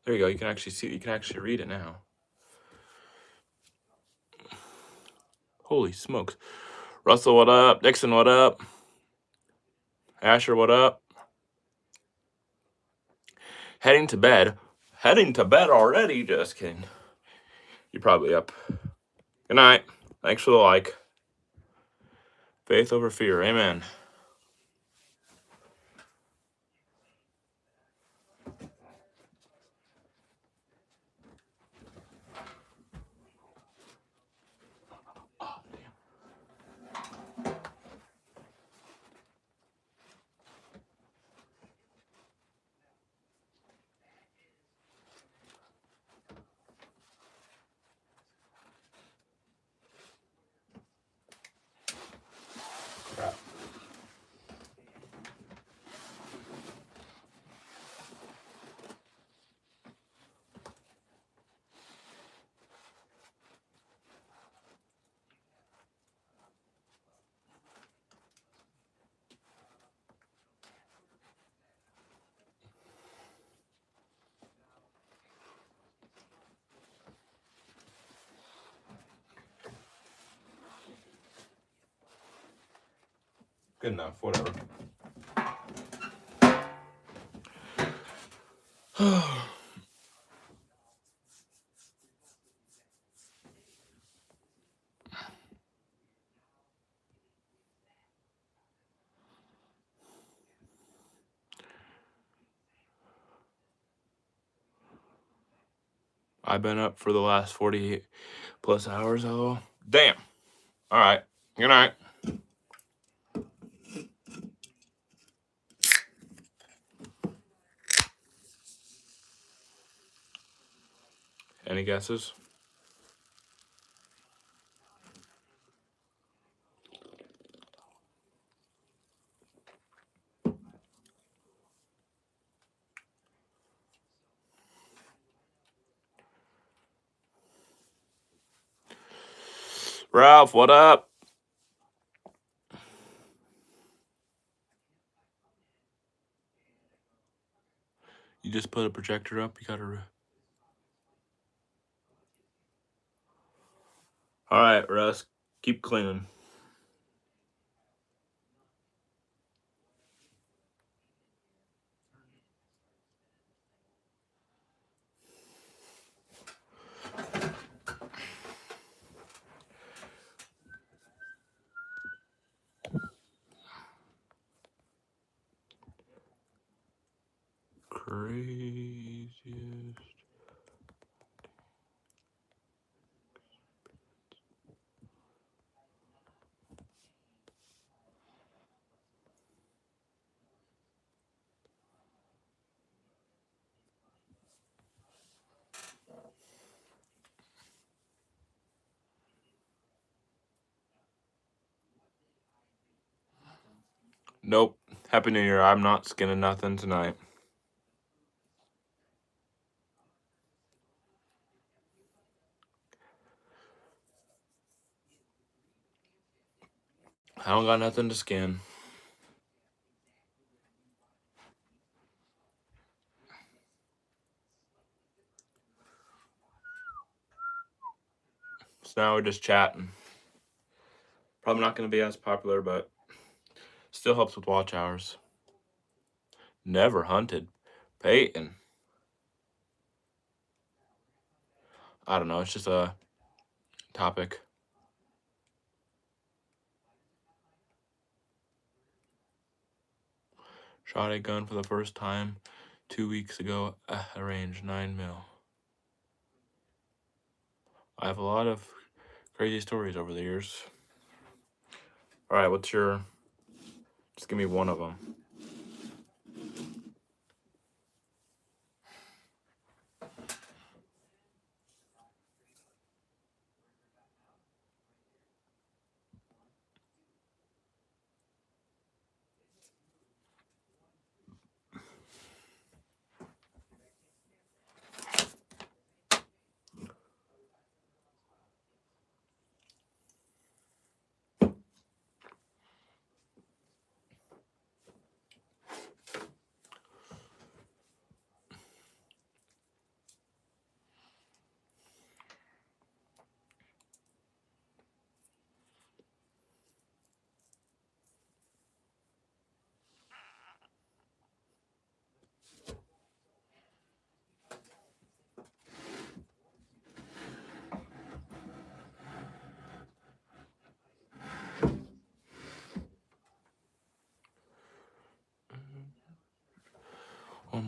There you go. You can actually see. You can actually read it now. Holy smokes. Russell, what up? Dixon, what up? Asher, what up? Heading to bed. Heading to bed already? Just kidding. You're probably up. Good night. Thanks for the like. Faith over fear. Amen. Crap. Good enough. Whatever. I've been up for the last 48 plus hours. Oh, damn. All right. Good night. Any guesses? Ralph, what up? You just put a projector up. You gotta. All right, Russ. Keep cleaning. Craziest. Nope. Happy New Year. I'm not skinning nothing tonight. I don't got nothing to skin. So now we're just chatting. Probably not going to be as popular, but still helps with watch hours. Never hunted. Peyton. I don't know. It's just a topic. Shot a gun for the first time 2 weeks ago at a range, 9mm. I have a lot of crazy stories over the years. All right, what's your... Just give me one of them.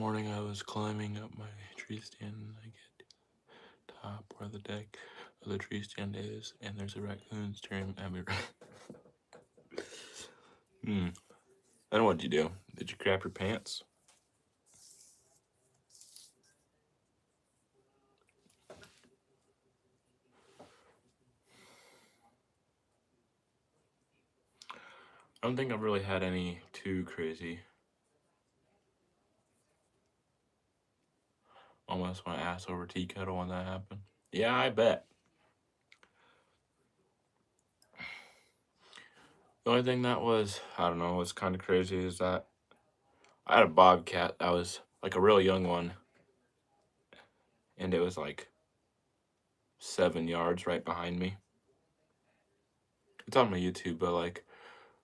morning I was climbing up my tree stand and I get to the top where the deck of the tree stand is, and there's a raccoon staring at me. Then what'd you do? Did you crap your pants? I don't think I've really had any too crazy. Almost went ass over tea kettle when that happened. Yeah, I bet. The only thing that was, I don't know, was kind of crazy is that I had a bobcat that was like a real young one, and it was like 7 yards right behind me. It's on my YouTube, but like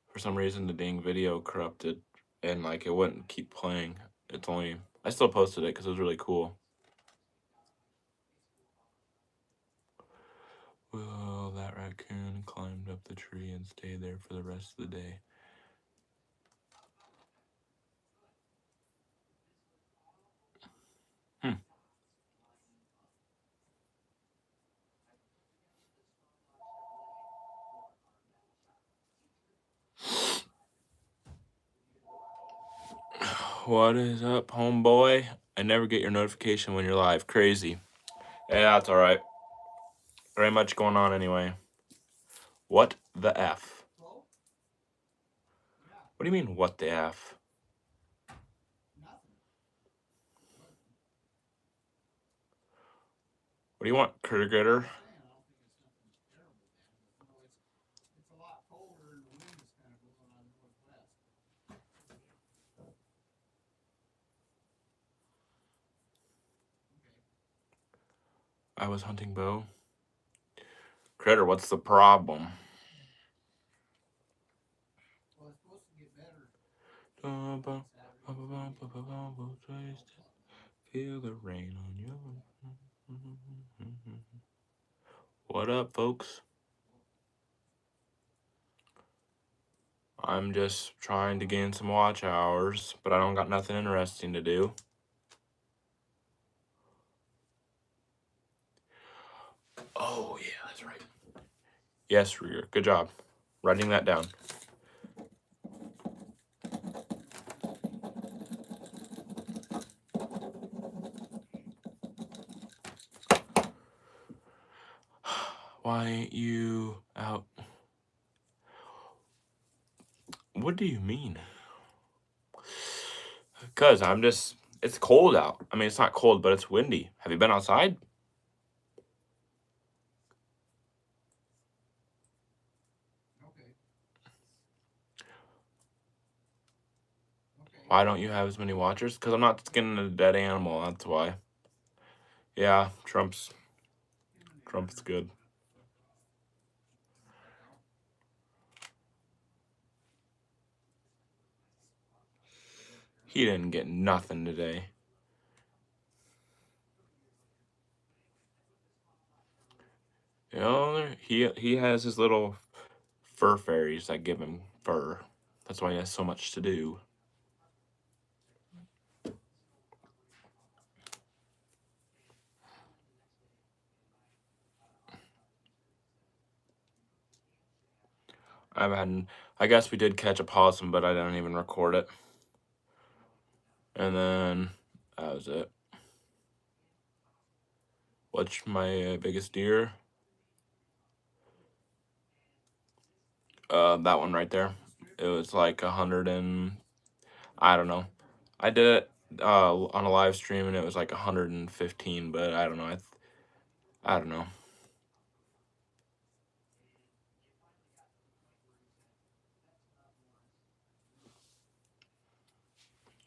for some reason the dang video corrupted and like it wouldn't keep playing. I still posted it because it was really cool. Well, that raccoon climbed up the tree and stayed there for the rest of the day. What is up, homeboy? I never get your notification when you're live. Crazy. Yeah, that's alright. Very much going on anyway. What the F? What do you mean, what the F? What do you want, critter critter? I was hunting bow. Critter, what's the problem? Feel the rain on you. What up, folks? I'm just trying to gain some watch hours, but I don't got nothing interesting to do. Oh, yeah, that's right. Yes, Rieger, good job. Writing that down. Why ain't you out? What do you mean? Because it's cold out. I mean, it's not cold, but it's windy. Have you been outside? Why don't you have as many watchers? Because I'm not skinning a dead animal, that's why. Yeah, Trump's good. He didn't get nothing today. You know, he has his little fur fairies that give him fur. That's why he has so much to do. I guess we did catch a possum, but I didn't even record it. And then that was it. What's my biggest deer? That one right there. It was like 100 and I don't know. I did it on a live stream and it was like 115, but I don't know. I don't know.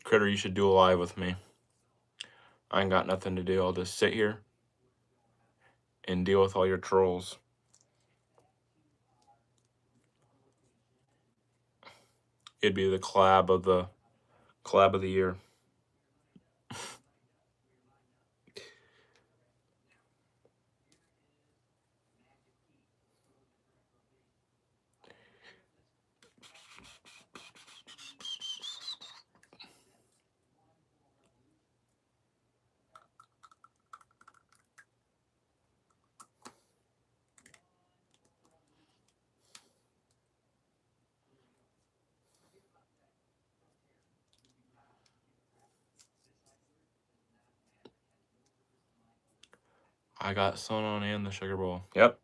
Critter, you should do a live with me. I ain't got nothing to do. I'll just sit here and deal with all your trolls. It'd be the collab of the year. I got sun on and the sugar bowl. Yep.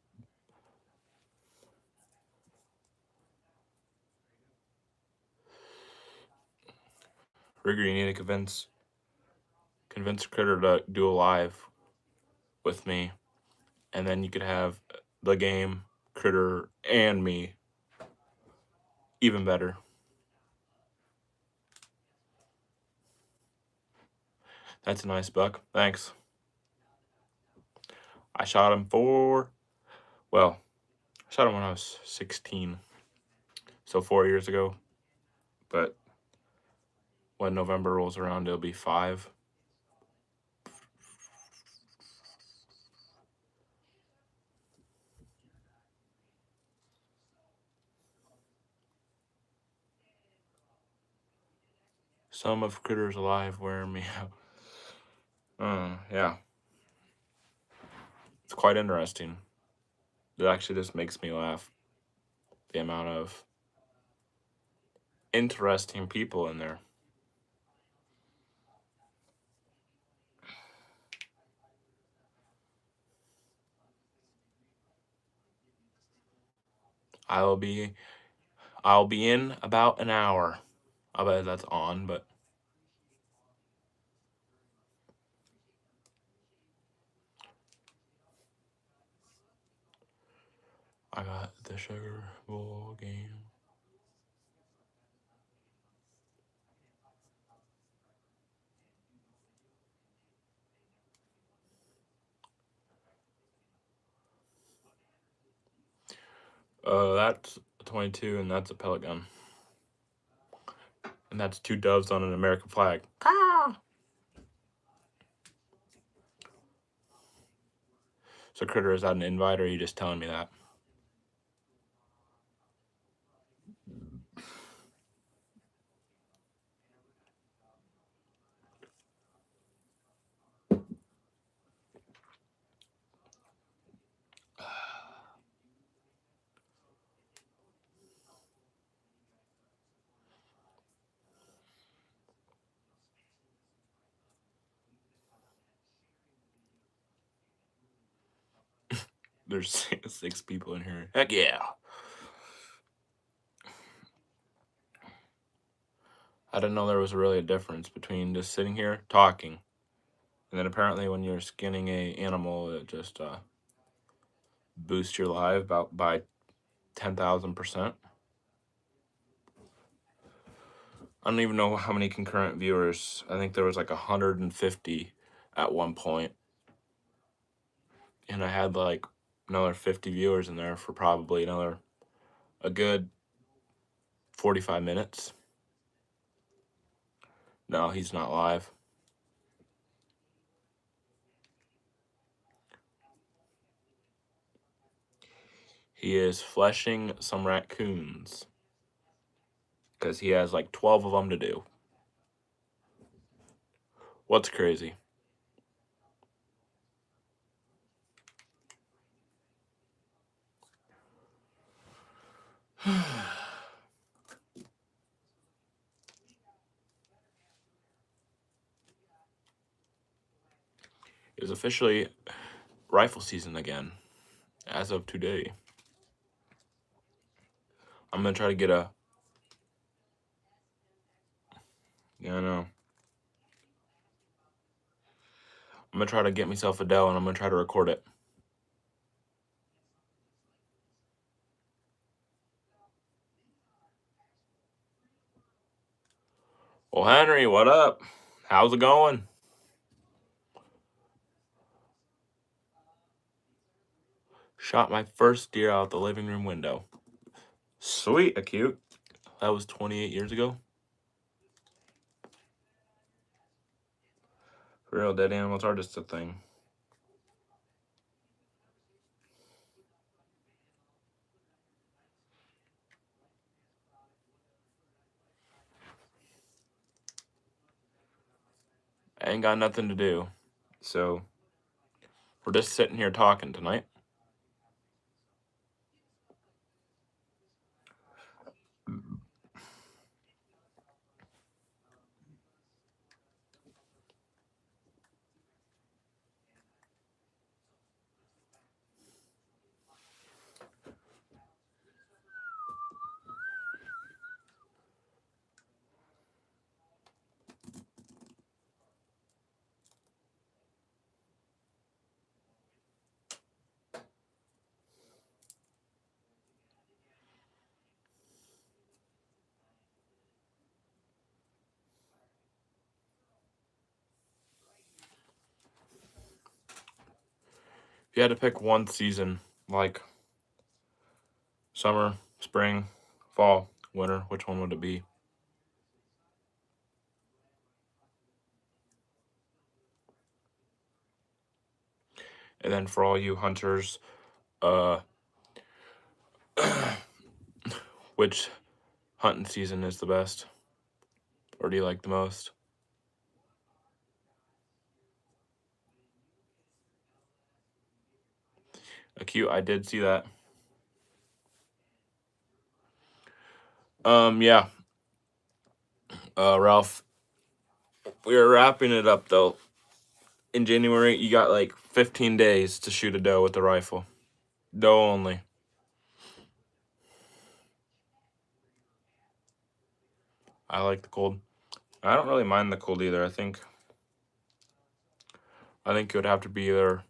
Rigger, you need to convince Critter to do a live with me, and then you could have the game, Critter, and me. Even better. That's a nice buck. Thanks. I shot him I shot him when I was 16. So 4 years ago. But when November rolls around, it'll be 5. Some of Critters alive wearing me out. Yeah. It's quite interesting. It actually just makes me laugh. The amount of interesting people in there. I'll be in about an hour. I bet that's on, but I got the sugar bowl game. That's a 22, and that's a pellet gun. And that's 2 doves on an American flag. Ah! So Critter, is that an invite, or are you just telling me that? There's 6 people in here. Heck yeah. I didn't know there was really a difference between just sitting here talking, and then apparently when you're skinning a animal, it just boosts your live about by 10,000%. I don't even know how many concurrent viewers. I think there was like 150 at one point, and I had like another 50 viewers in there for probably a good 45 minutes. No, he's not live. He is fleshing some raccoons because he has like 12 of them to do. What's crazy? It is officially rifle season again, as of today. I'm gonna try to get a. Yeah, I know. I'm gonna try to get myself a Dell, and I'm gonna try to record it. Well, Henry, what up? How's it going? Shot my first deer out the living room window. Sweet, acute. That was 28 years ago. For real, dead animals are just a thing. I ain't got nothing to do, so we're just sitting here talking tonight. you had to pick one season, like summer, spring, fall, winter, which one would it be? And then for all you hunters, uh, which hunting season is the best, or do you like the most? Acute, I did see that. Yeah. Ralph, we are wrapping it up though. In January, you got like 15 days to shoot a doe with a rifle. Doe only. I like the cold. I don't really mind the cold either. I think it would have to be either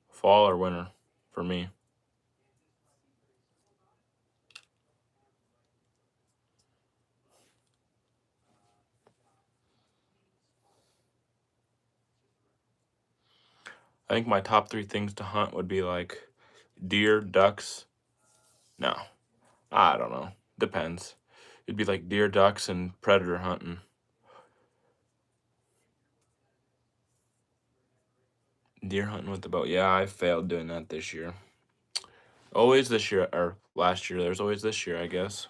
fall or winter for me. I think my top three things to hunt would be like deer, ducks. No, I don't know. Depends. It'd be like deer, ducks, and predator hunting. Deer hunting with the bow. Yeah, I failed doing that this year. Always this year, or last year. There's always this year, I guess.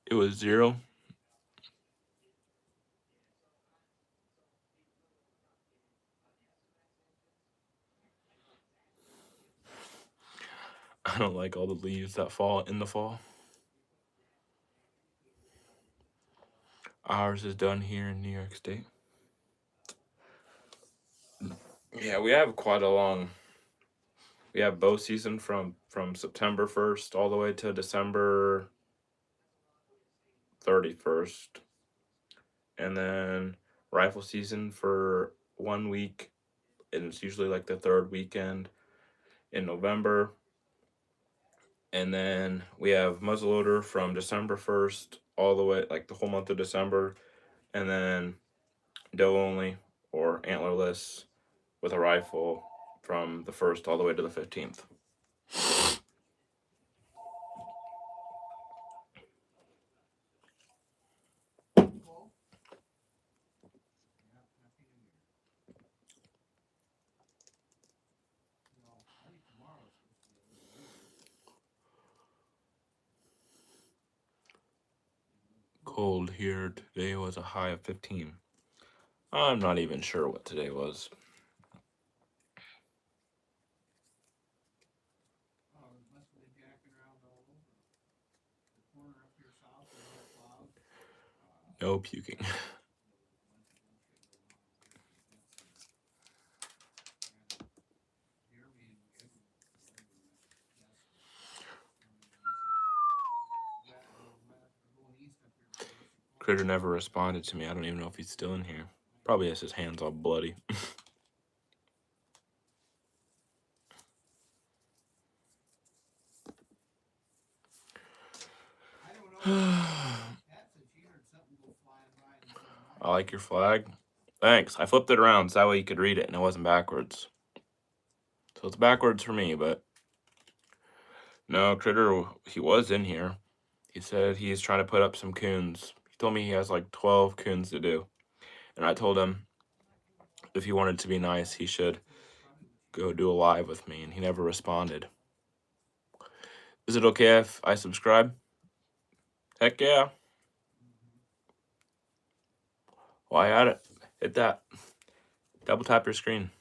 It was 0. I don't like all the leaves that fall in the fall. Ours is done here in New York State. Yeah, we have quite a long. We have bow season from September 1st all the way to December 31st, and then rifle season for 1 week, and it's usually like the third weekend in November. And then we have muzzleloader from December 1st all the way, like the whole month of December, and then doe only or antlerless with a rifle from the 1st all the way to the 15th. Cold here today was a high of 15. I'm not even sure what today was. No puking. Critter never responded to me. I don't even know if he's still in here. Probably has his hands all bloody. I like your flag. Thanks. I flipped it around so that way you could read it and it wasn't backwards. So it's backwards for me, but no, Critter, he was in here. He said he's trying to put up some coons. He told me he has like 12 coons to do. And I told him if he wanted to be nice, he should go do a live with me, and he never responded. Is it okay if I subscribe? Heck yeah. Why at it? Hit that. Double tap your screen.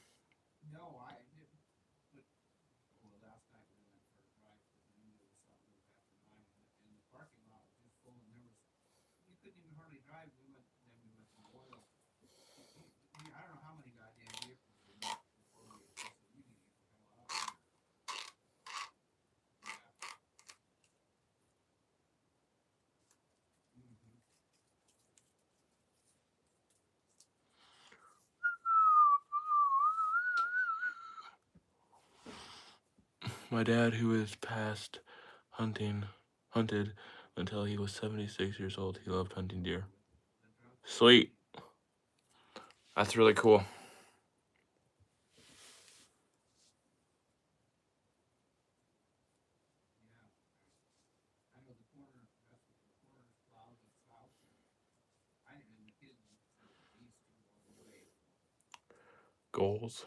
My dad, who is past hunted until he was 76 years old. He loved hunting deer. Sweet. That's really cool. Goals.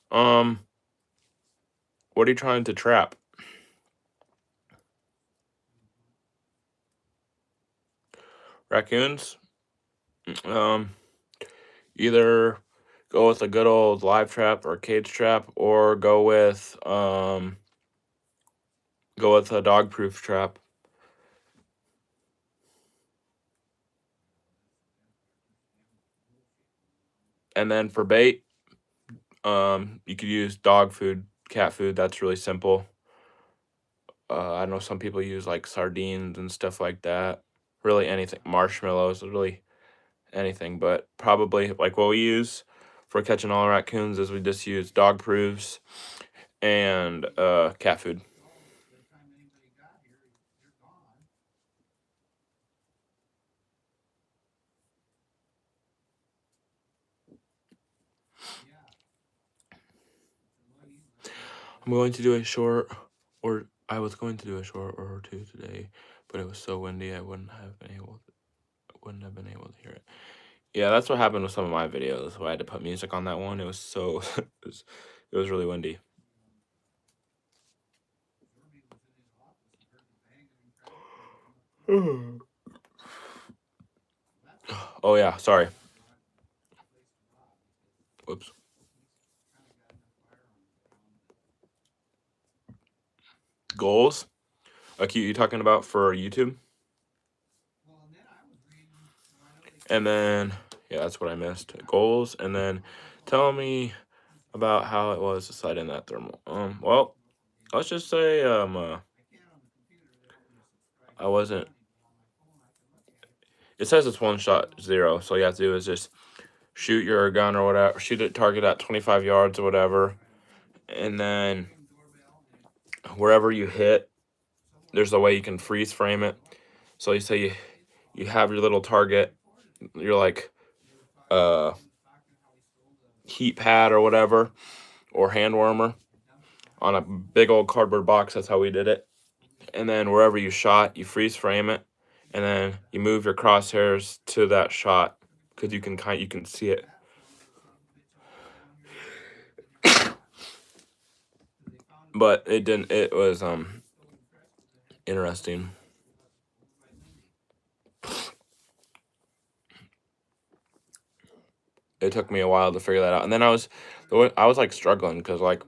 What are you trying to trap? Raccoons? Either go with a good old live trap or cage trap, or go with a dog proof trap. And then for bait, you could use dog food, cat food. That's really simple. I know some people use like sardines and stuff like that. Really anything, marshmallows, really anything. But probably like what we use for catching all raccoons is we just use dog proofs and cat food. I'm going to do a short, or I was going to do a short or two today, but it was so windy I wouldn't have been able to hear it. Yeah, that's what happened with some of my videos. Why I had to put music on that one. It was so it was really windy. Oh yeah, sorry. Whoops. Goals? Like you talking about for YouTube? And then yeah, that's what I missed. Goals, and then tell me about how it was to slide in that thermal. Well, let's just say I wasn't. It says it's 1-shot 0, so all you have to do is just shoot your gun or whatever, shoot at target at 25 yards or whatever, and then wherever you hit, there's a way you can freeze frame it. So you say you have your little target, your like heat pad or whatever, or hand warmer on a big old cardboard box. That's how we did it. And then wherever you shot, you freeze frame it, and then you move your crosshairs to that shot because you can see it. But it didn't. It was interesting. It took me a while to figure that out, and then I was like struggling because like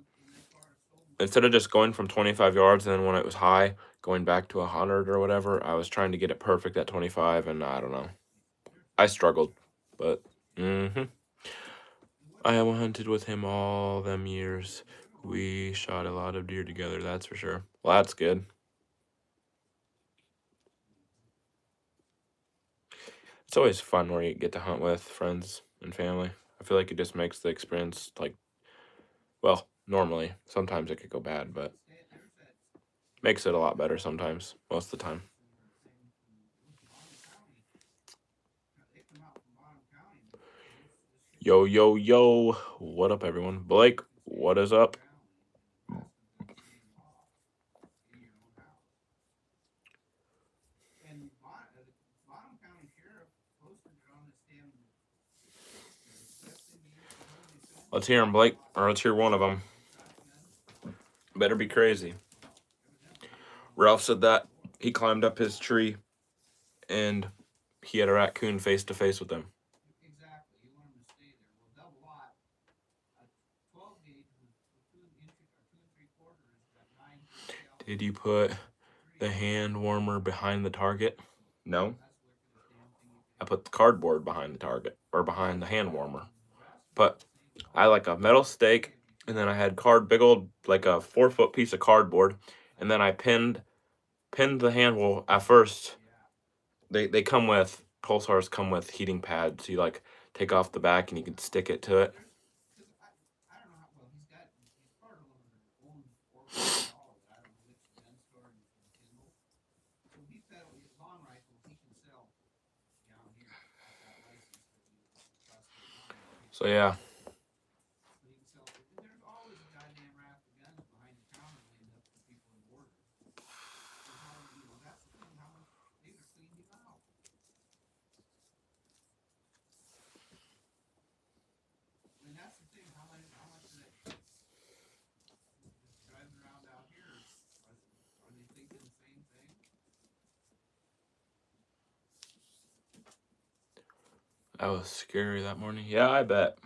instead of just going from 25 yards and then when it was high going back to 100 or whatever, I was trying to get it perfect at 25, and I don't know. I struggled, but I hunted with him all them years. We shot a lot of deer together, that's for sure. Well, that's good. It's always fun where you get to hunt with friends and family. I feel like it just makes the experience like, well, normally. Sometimes it could go bad, but makes it a lot better sometimes, most of the time. Yo, yo, yo. What up, everyone? Blake, what is up? Let's hear him, Blake, or let's hear one of them. Better be crazy. Ralph said that he climbed up his tree and he had a raccoon face to face with him. Did you put the hand warmer behind the target? No. I put the cardboard behind the target, or behind the hand warmer. But I like a metal stake, and then I had big old, like a 4-foot piece of cardboard, and then I pinned the hand wall. At first, they come with, pulsars come with heating pads. So you like take off the back and you can stick it to it. So yeah. That was scary that morning. Yeah, I bet.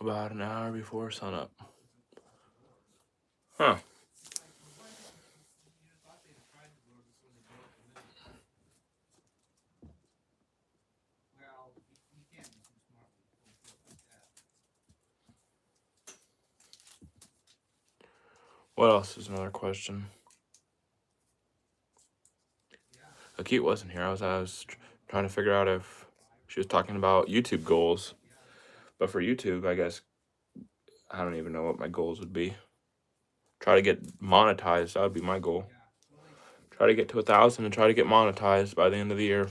About an hour before sunup. Huh. What else is another question? Akit wasn't here. I was trying to figure out if she was talking about YouTube goals. But for YouTube, I guess I don't even know what my goals would be. Try to get monetized. That would be my goal. Try to get to 1,000 and try to get monetized by the end of the year.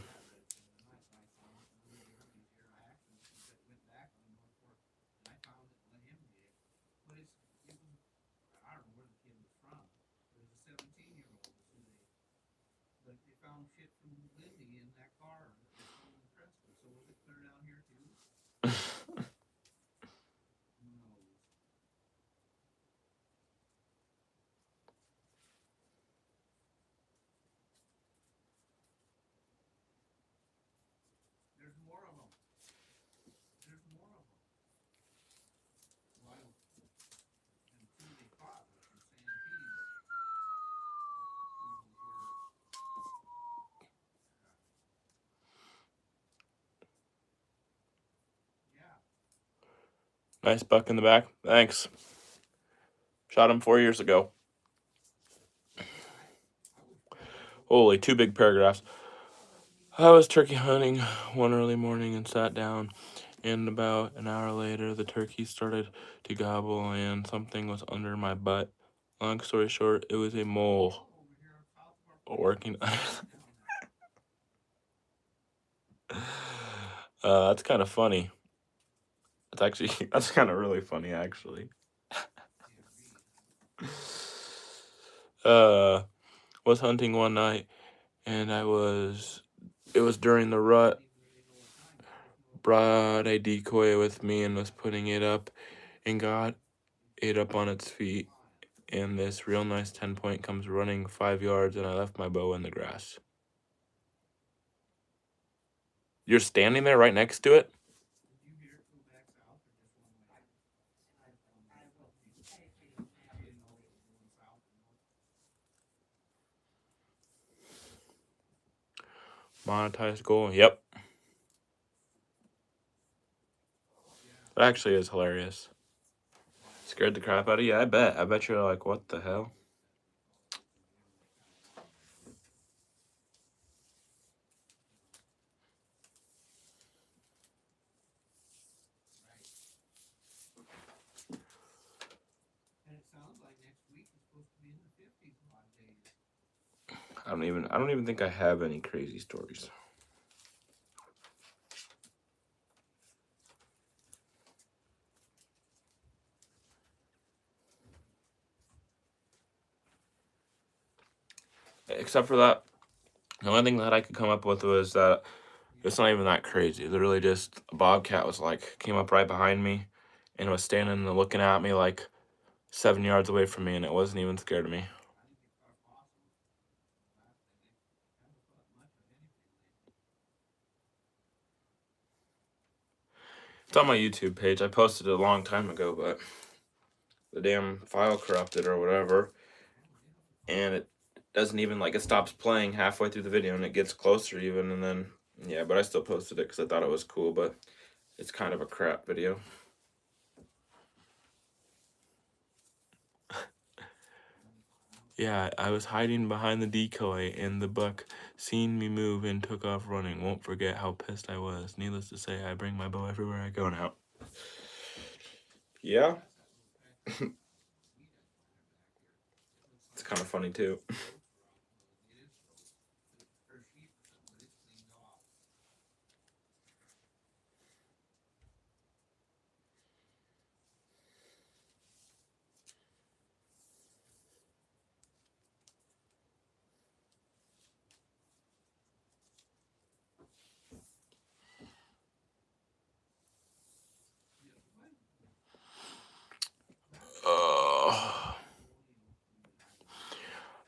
Nice buck in the back. Thanks. Shot him 4 years ago. Holy, 2 big paragraphs. I was turkey hunting one early morning and sat down, and about an hour later, the turkey started to gobble, and something was under my butt. Long story short, it was a mole working. That's kind of funny. That's kind of really funny, actually. Was hunting one night, and it was during the rut. Brought a decoy with me and was putting it up, and got it up on its feet. And this real nice 10-point comes running 5 yards, and I left my bow in the grass. You're standing there right next to it? Monetized goal. Yep. That actually is hilarious. Scared the crap out of you? I bet you're like, what the hell? I don't even think I have any crazy stories. Except for that, the only thing that I could come up with was that it's not even that crazy. Literally just a bobcat was like, came up right behind me and was standing and looking at me like 7 yards away from me, and it wasn't even scared of me. It's on my YouTube page. I posted it a long time ago, but the damn file corrupted or whatever, and it doesn't even, like, it stops playing halfway through the video and it gets closer even, and then yeah, but I still posted it because I thought it was cool, but it's kind of a crap video. Yeah, I was hiding behind the decoy, and the buck seen me move and took off running. Won't forget how pissed I was. Needless to say, I bring my bow everywhere I go now. Yeah. It's kind of funny too.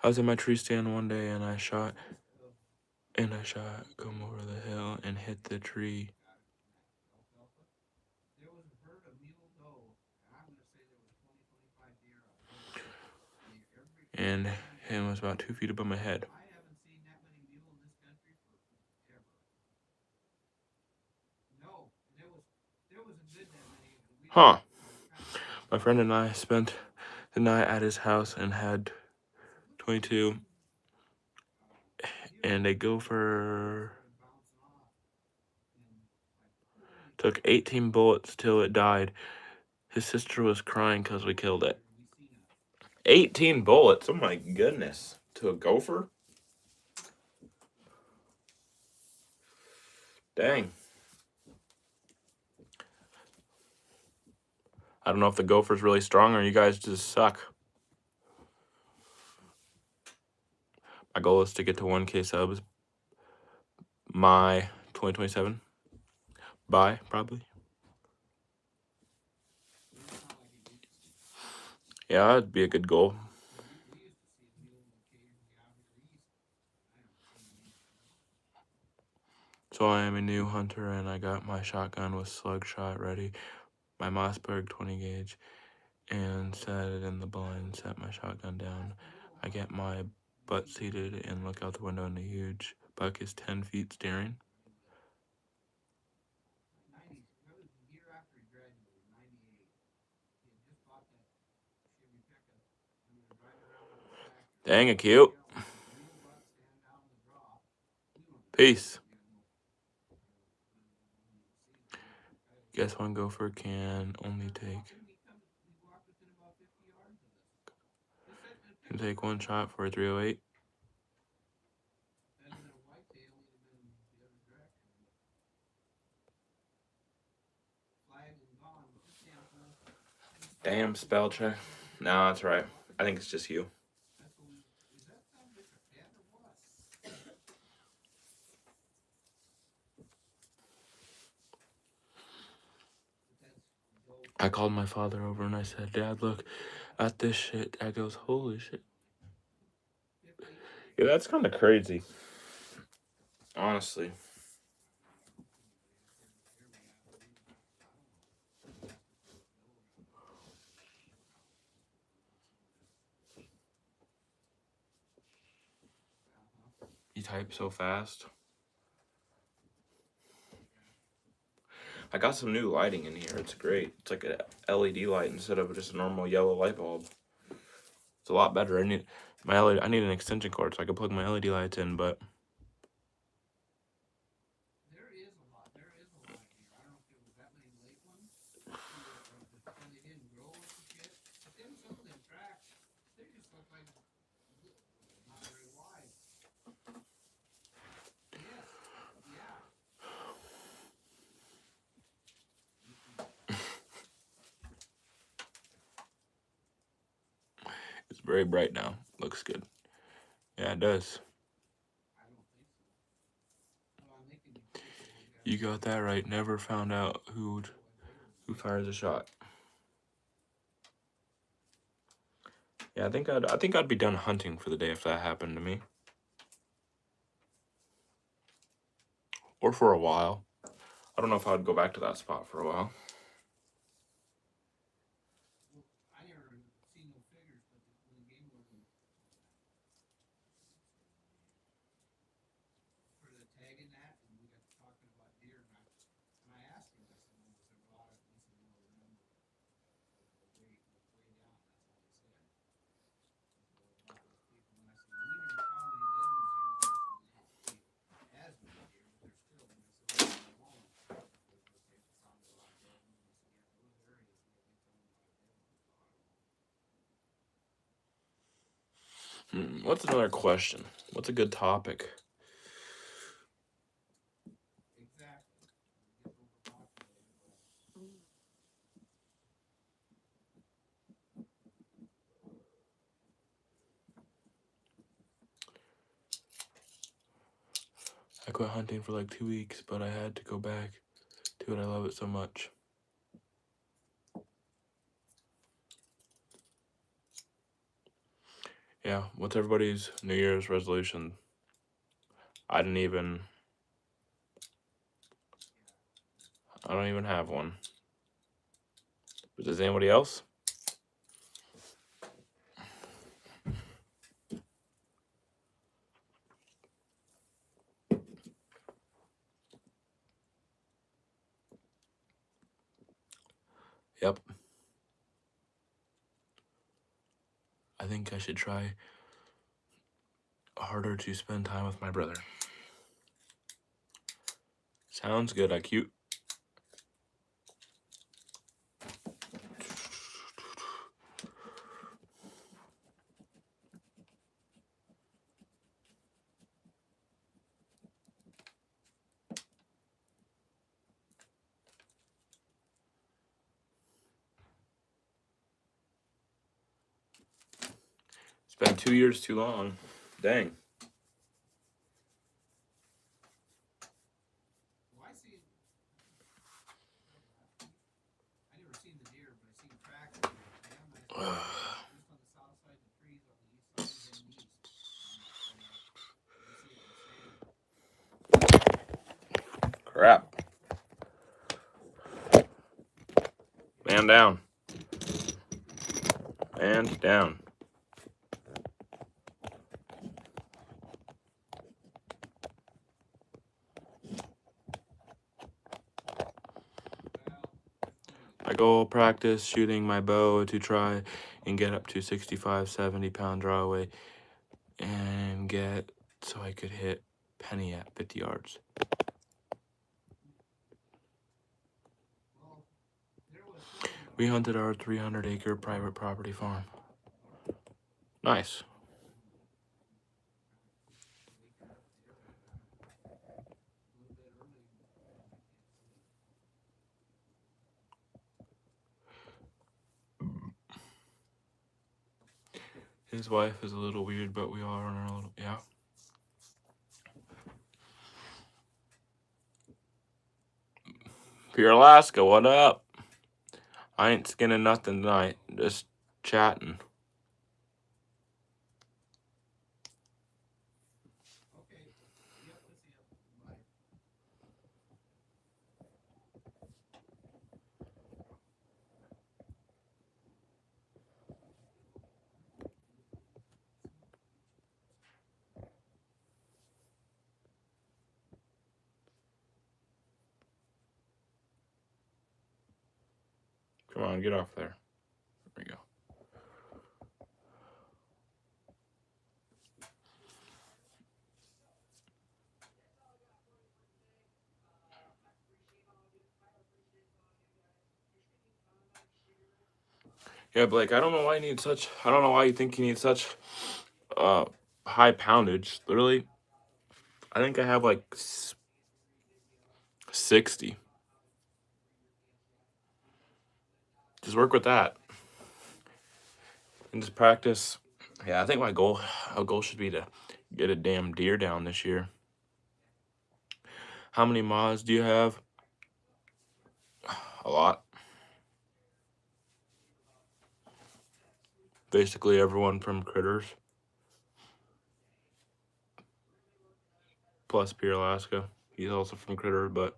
I was in my tree stand one day and I shot come over the hill and hit the tree. And him was about 2 feet above my head. Huh. My friend and I spent the night at his house and had 22 and a gopher took 18 bullets till it died. His sister was crying because we killed it. 18 bullets? Oh my goodness. To a gopher? Dang. I don't know if the gopher's really strong or you guys just suck. My goal is to get to 1K subs by 2027. By, probably. Yeah, that'd be a good goal. So I am a new hunter and I got my shotgun with slug shot ready, my Mossberg 20 gauge, and set it in the blind, set my shotgun down. I get my butt seated and look out the window and a huge buck is 10 feet staring. Dang it, cute. Peace. Guess one gopher can only take one shot for a 308. Damn, spell check. No, that's right. I think it's just you. I called my father over and I said, Dad, look at this shit. Dad goes, holy shit. Yeah, that's kind of crazy. Honestly. You type so fast. I got some new lighting in here. It's great. It's like a LED light instead of just a normal yellow light bulb. It's a lot better. I need an extension cord so I can plug my LED lights in, but it's very bright now. Looks good. Yeah, it does. You got that right. Never found out who fires a shot. Yeah, I think I'd be done hunting for the day if that happened to me. Or for a while. I don't know if I would go back to that spot for a while. What's another question? What's a good topic? I quit hunting for like 2 weeks, but I had to go back to it. I love it so much. Yeah, what's everybody's New Year's resolution? I don't even have one. But does anybody else? Yep. I think I should try harder to spend time with my brother. Sounds good, IQ. It's been 2 years too long. Dang. Crap. Man down. And down. I go practice shooting my bow to try and get up to 65, 70-pound draw away and get so I could hit penny at 50 yards. We hunted our 300-acre private property farm. Nice. His wife is a little weird, but we all are in our little, yeah. Pure Alaska, what up? I ain't skinning nothing tonight, just chatting. Come on, get off there. There we go. Yeah, Blake, I don't know why you think you need such high poundage. Literally, I think I have like 60. Just work with that. And just practice. Yeah, I think our goal should be to get a damn deer down this year. How many mods do you have? A lot. Basically everyone from Critters. Plus Pure Alaska. He's also from Critters, but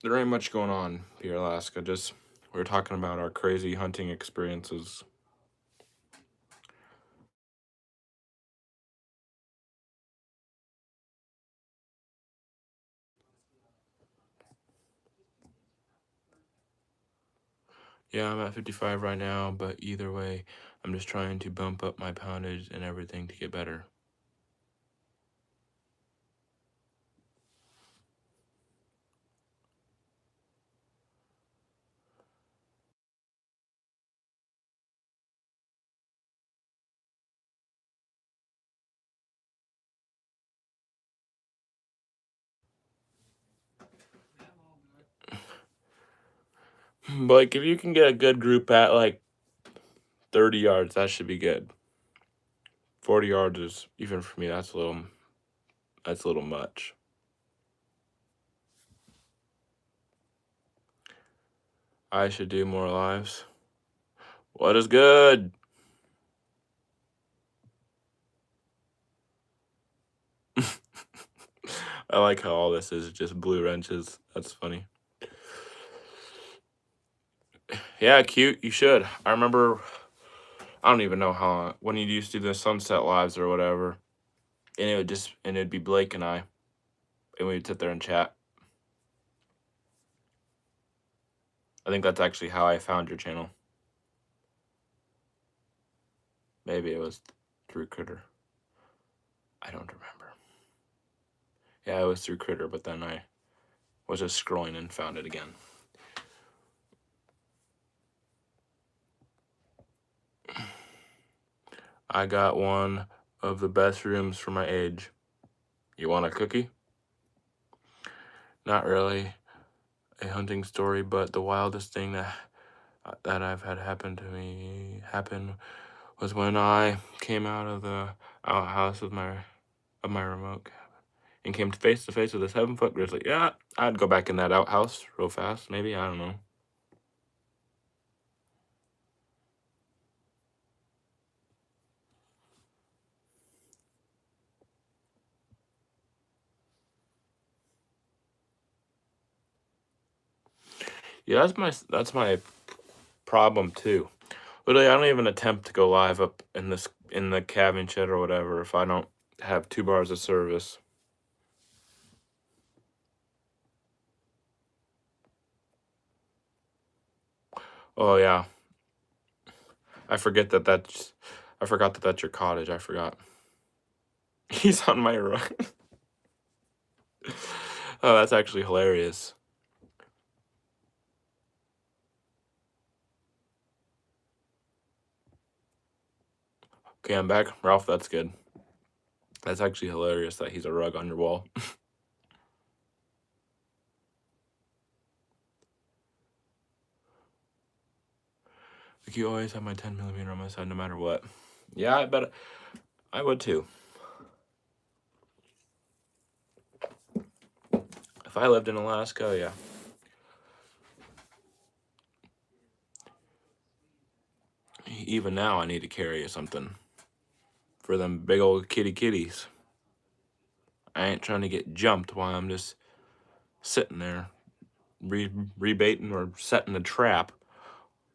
there ain't much going on, Pure Alaska. Just we're talking about our crazy hunting experiences. Yeah, I'm at 55 right now, but either way, I'm just trying to bump up my poundage and everything to get better. But like, if you can get a good group at like 30 yards, that should be good. 40 yards is, even for me, that's a little much. I should do more lives. What is good? I like how all this is just blue wrenches. That's funny. Yeah, cute. You should. I remember, I don't even know how, when you used to do the sunset lives or whatever, and it'd be Blake and I, and we'd sit there and chat. I think that's actually how I found your channel. Maybe it was through Critter. I don't remember. Yeah, it was through Critter, but then I was just scrolling and found it again. I got one of the best rooms for my age. You want a cookie? Not really a hunting story, but the wildest thing that I've had happen to me was when I came out of the outhouse of my remote cabin and came face to face with a 7-foot grizzly. Yeah, I'd go back in that outhouse real fast, maybe. I don't know. Yeah, that's my problem too. Literally, I don't even attempt to go live up in the cabin shed or whatever if I don't have 2 bars of service. Oh yeah, I forgot that that's your cottage. I forgot. He's on my right. Oh, that's actually hilarious. Okay, I'm back. Ralph, that's good. That's actually hilarious that he's a rug on your wall. Like, you always have my 10mm on my side no matter what. Yeah, I bet I would too. If I lived in Alaska, yeah. Even now, I need to carry something for them big old kitties. I ain't trying to get jumped while I'm just sitting there rebaiting or setting a trap.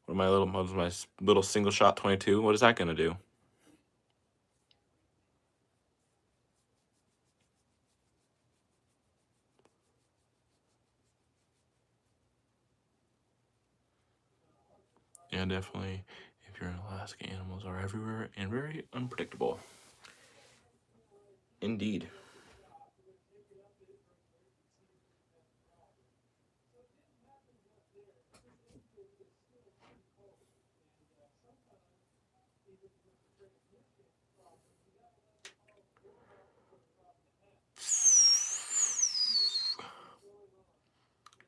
What my little single shot 22? What is that gonna do? Yeah, definitely. If you're in Alaska, animals are everywhere and very unpredictable. Indeed.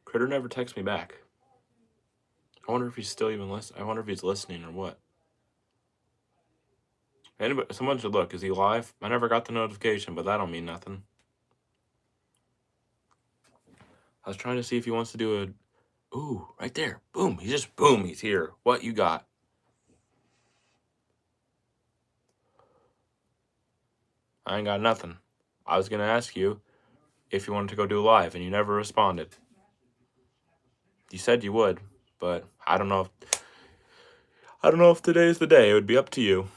Critter never texts me back. I wonder if he's still even listening. I wonder if he's listening or what. Anybody, someone should look. Is he live? I never got the notification, but that don't mean nothing. I was trying to see if he wants to do a... Ooh, right there. Boom. He's here. What you got? I ain't got nothing. I was going to ask you if you wanted to go do live, and you never responded. You said you would, but I don't know if today's the day. It would be up to you.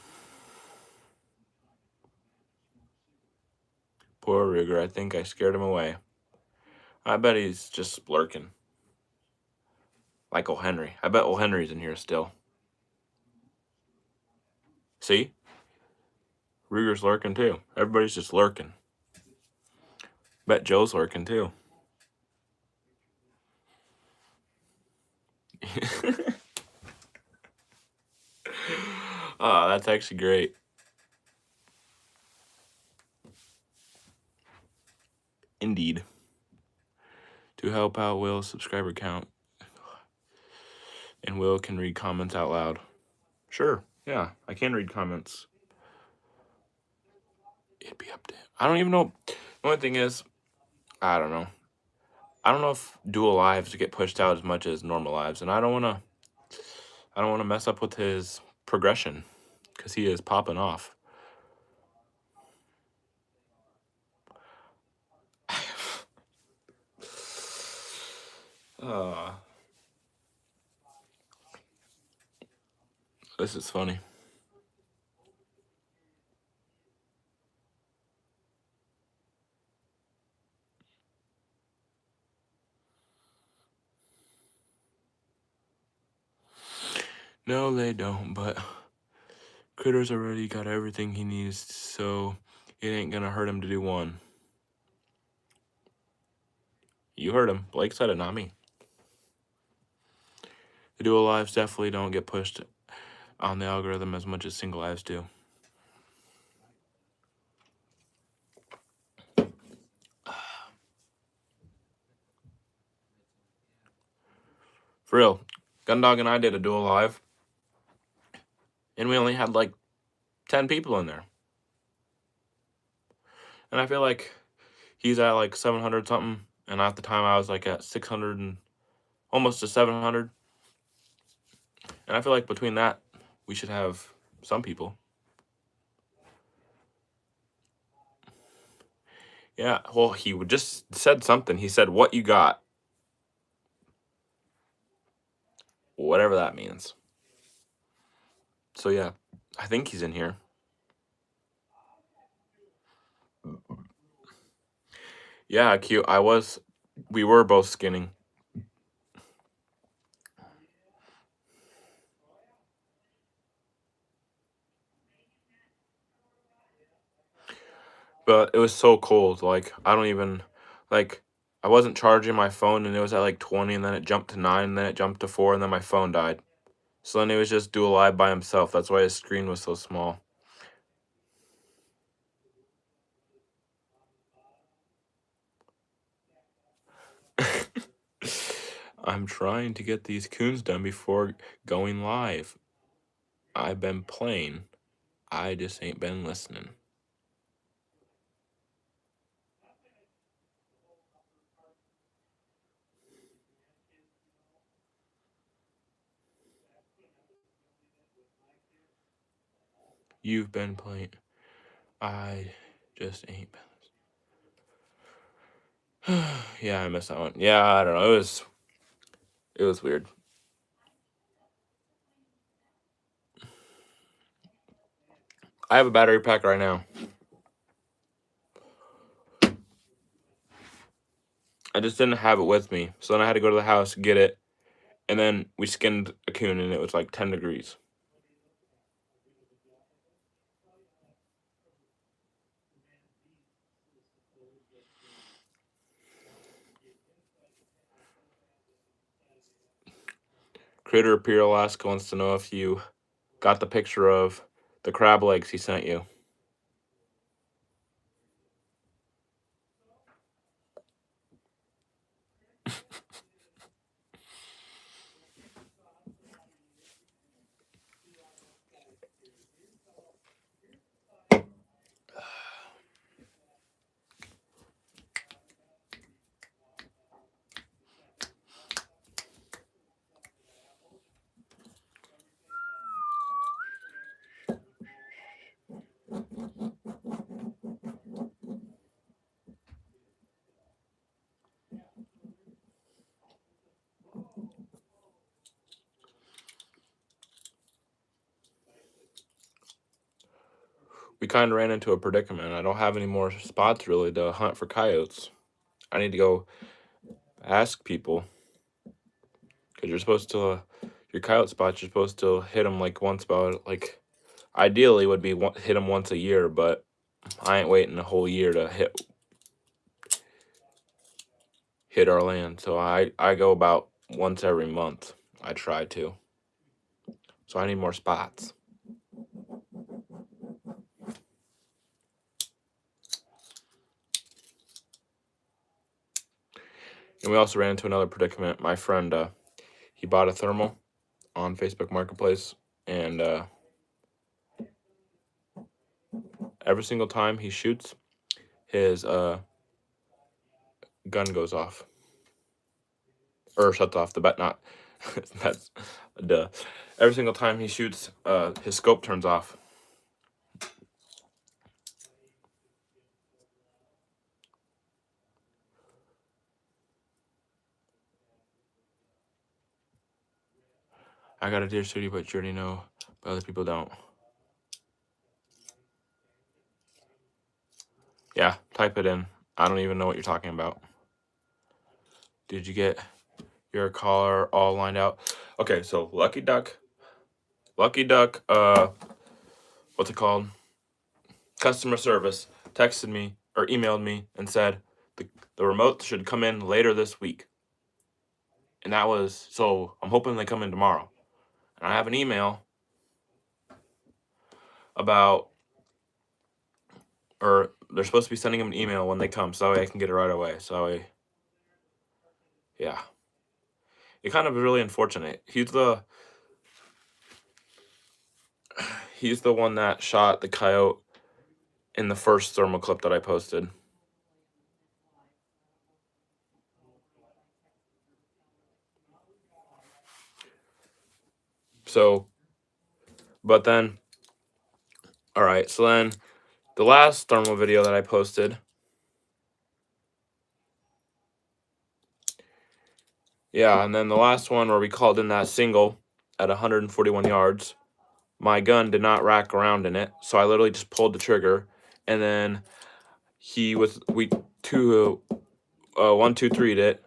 Poor Ruger. I think I scared him away. I bet he's just lurking. Like O. Henry. I bet O. Henry's in here still. See? Ruger's lurking too. Everybody's just lurking. Bet Joe's lurking too. Oh, that's actually great. Indeed. To help out Will's subscriber count. And Will can read comments out loud. Sure, yeah, I can read comments. It'd be up to him. I don't even know. The only thing is, I don't know. I don't know if dual lives get pushed out as much as normal lives, and I don't want to mess up with his progression, because he is popping off. This is funny. No, they don't, but Critter's already got everything he needs, so it ain't gonna hurt him to do one. You heard him. Blake said it, not me. The dual lives definitely don't get pushed on the algorithm as much as single lives do. For real, Gundog and I did a dual live, and we only had like 10 people in there. And I feel like he's at like 700 something, and at the time I was like at 600 and almost to 700. And I feel like between that, we should have some people. Yeah, well, he just said something. He said, "What you got?" Whatever that means. So yeah, I think he's in here. Yeah, cute. We were both skinning. But it was so cold. Like, I don't even, like, I wasn't charging my phone, and it was at like 20, and then it jumped to 9, and then it jumped to 4, and then my phone died. So then he was just dual live by himself. That's why his screen was so small. I'm trying to get these coons done before going live. I've been playing. I just ain't been listening. You've been playing. I just ain't been. Yeah, I missed that one. Yeah, I don't know. It was weird. I have a battery pack right now. I just didn't have it with me, so then I had to go to the house, get it, and then we skinned a coon, and it was like 10 degrees. Critter Pier Alaska wants to know if you got the picture of the crab legs he sent you. We kind of ran into a predicament. I don't have any more spots really to hunt for coyotes. I need to go ask people, because you're supposed to, your coyote spots, you're supposed to hit them like once about, like, ideally would be hit them once a year, but I ain't waiting a whole year to hit our land. So I go about once every month. I try to. So I need more spots. And we also ran into another predicament. My friend, he bought a thermal on Facebook Marketplace, and every single time he shoots, his gun goes off. Or shuts off, the bet not. That's duh. Every single time he shoots, his scope turns off. I got a Deer City, but you already know, but other people don't. Yeah, type it in. I don't even know what you're talking about. Did you get your caller all lined out? Okay, so Lucky Duck, what's it called? Customer service texted me or emailed me and said the remote should come in later this week. And that was, so I'm hoping they come in tomorrow. And I have an email about, or they're supposed to be sending them an email when they come, so that way I can get it right away. So yeah. It kind of really unfortunate. He's the one that shot the coyote in the first thermal clip that I posted. So, but then, all right, so then the last thermal video that I posted, yeah, and then the last one where we called in that single at 141 yards, my gun did not rack around in it, so I literally just pulled the trigger, and then we 1-2-3'd it,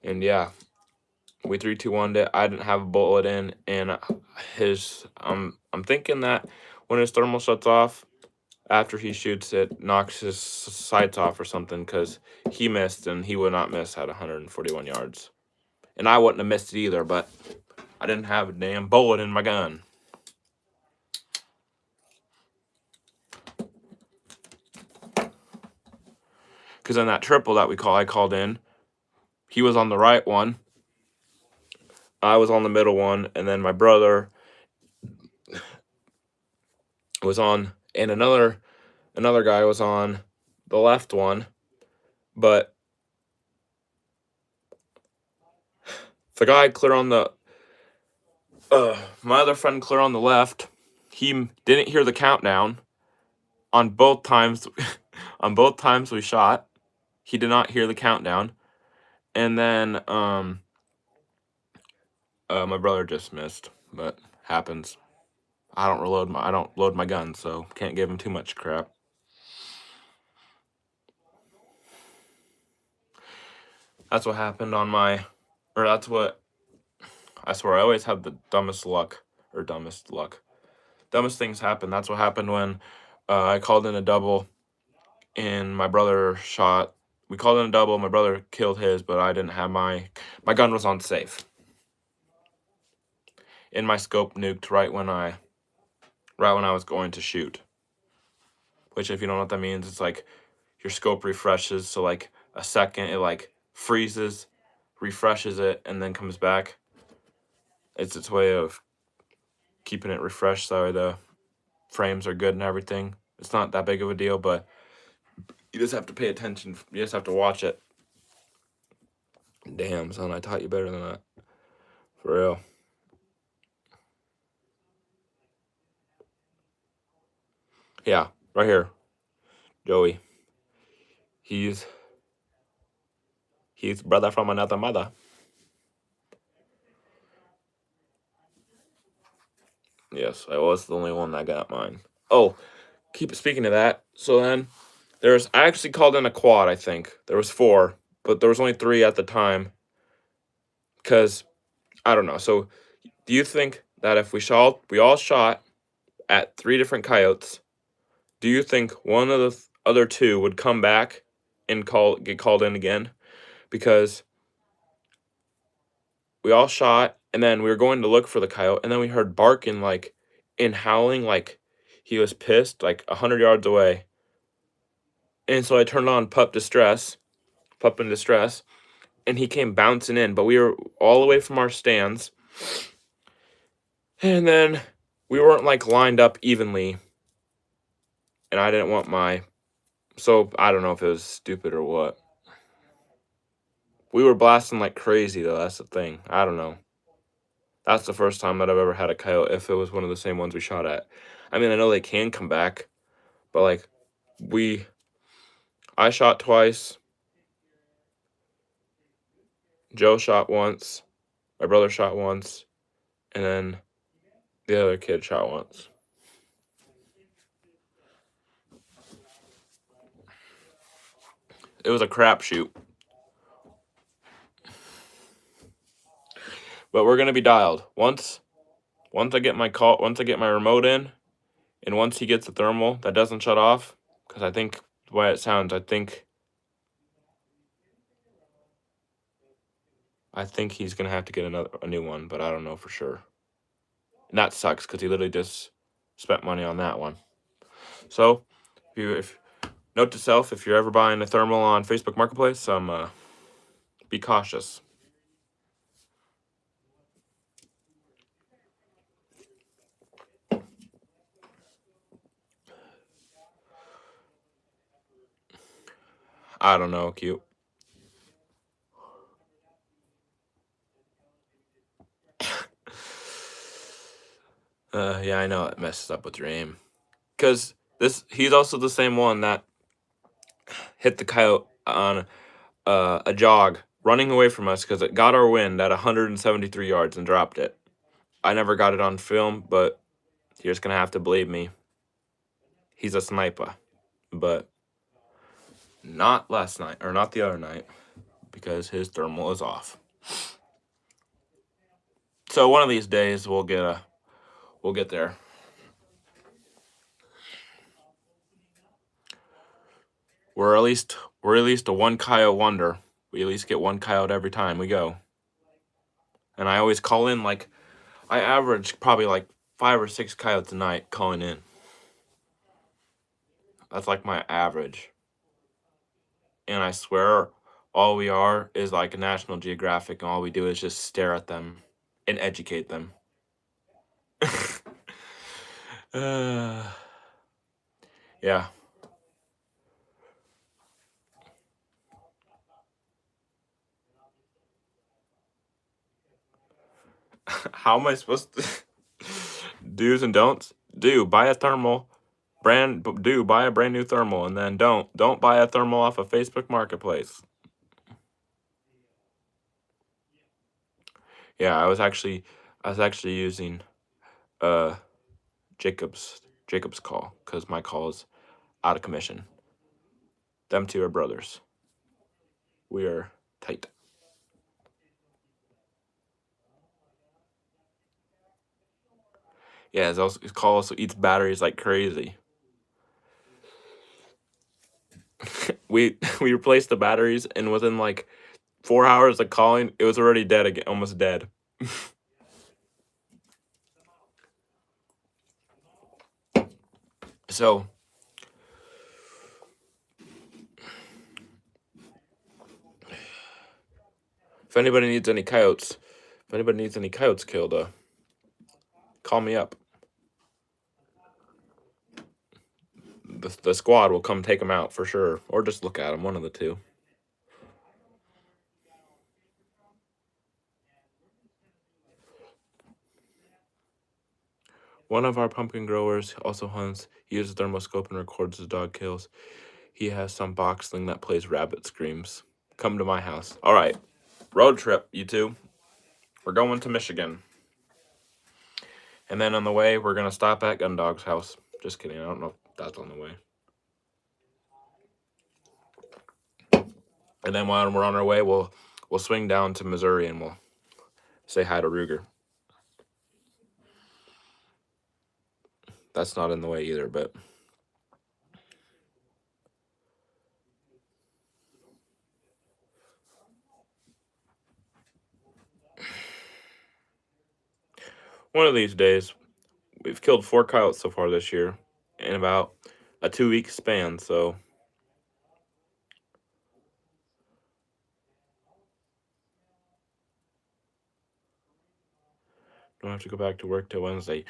and yeah, we 3-2-1'd it. I didn't have a bullet in, and I'm thinking that when his thermal shuts off, after he shoots it, knocks his sights off or something, because he missed, and he would not miss at 141 yards. And I wouldn't have missed it either, but I didn't have a damn bullet in my gun. Because in that triple that I called in, he was on the right one, I was on the middle one, and then my brother was on, and another guy was on the left one. But the guy clear on the my other friend clear on the left, he didn't hear the countdown on both times. On both times we shot, he did not hear the countdown. And then my brother just missed, but happens. I don't load my gun, so can't give him too much crap. That's what happened on my, or that's what, I swear I always have the dumbest things happen. That's what happened when I called in a double and my brother shot. We called in a double, my brother killed his, but I didn't have my gun was on safe. And my scope nuked right when I was going to shoot. Which, if you don't know what that means, it's like your scope refreshes, so like a second it like freezes, refreshes it, and then comes back. It's its way of keeping it refreshed so the frames are good and everything. It's not that big of a deal, but you just have to pay attention. You just have to watch it. Damn, son, I taught you better than that. For real. Yeah, right here. Joey. He's brother from another mother. Yes, I was the only one that got mine. Oh, keep speaking of that. So then I actually called in a quad, I think. There was 4, but there was only 3 at the time cuz I don't know. So do you think that if we all shot at 3 different coyotes, do you think one of the other 2 would come back and get called in again? Because we all shot and then we were going to look for the coyote and then we heard barking like and howling like he was pissed like 100 yards away. And so I turned on Pup in Distress, and he came bouncing in, but we were all the way from our stands. And then we weren't like lined up evenly. And I didn't want so I don't know if it was stupid or what. We were blasting like crazy though, that's the thing. I don't know. That's the first time that I've ever had a coyote if it was one of the same ones we shot at. I mean, I know they can come back, but like I shot twice. Joe shot once. My brother shot once. And then the other kid shot once. It was a crapshoot. But we're gonna be dialed. Once I get my remote in, and once he gets the thermal that doesn't shut off, because I think the way it sounds, I think he's gonna have to get a new one, but I don't know for sure. And that sucks because he literally just spent money on that one. So, if note to self, if you're ever buying a thermal on Facebook Marketplace, be cautious. I don't know, cute. Yeah, I know it messes up with your aim. Because he's also the same one that hit the coyote on a jog running away from us because it got our wind at 173 yards and dropped it. I never got it on film, but you're just going to have to believe me. He's a sniper. But not last night, or not the other night, because his thermal is off. So one of these days we'll get there. We're at least a one coyote wonder. We at least get one coyote every time we go. And I always call in like I average probably like 5 or 6 coyotes a night calling in. That's like my average. And I swear all we are is like a National Geographic and all we do is just stare at them and educate them. Yeah. How am I supposed to do's and don'ts? Buy a thermal buy a brand new thermal, and then don't buy a thermal off of Facebook Marketplace. Yeah, I was actually using Jacob's call because my call is out of commission. Them 2 are brothers. We are tight. Yeah, his call also eats batteries like crazy. we replaced the batteries, and within like 4 hours of calling, it was already dead again, almost dead. So if anybody needs any coyotes killed, call me up. The squad will come take them out for sure, or just look at them, one of the 2. One of our pumpkin growers also hunts. He uses a thermoscope and records his dog kills. He has some boxling that plays rabbit screams. Come to my house. All right, road trip, you 2. We're going to Michigan. And then on the way, we're going to stop at Gundog's house. Just kidding. I don't know. That's on the way. And then when we're on our way, we'll swing down to Missouri and we'll say hi to Ruger. That's not in the way either, but one of these days, we've killed 4 coyotes so far this year in about a 2-week span, so don't have to go back to work till Wednesday.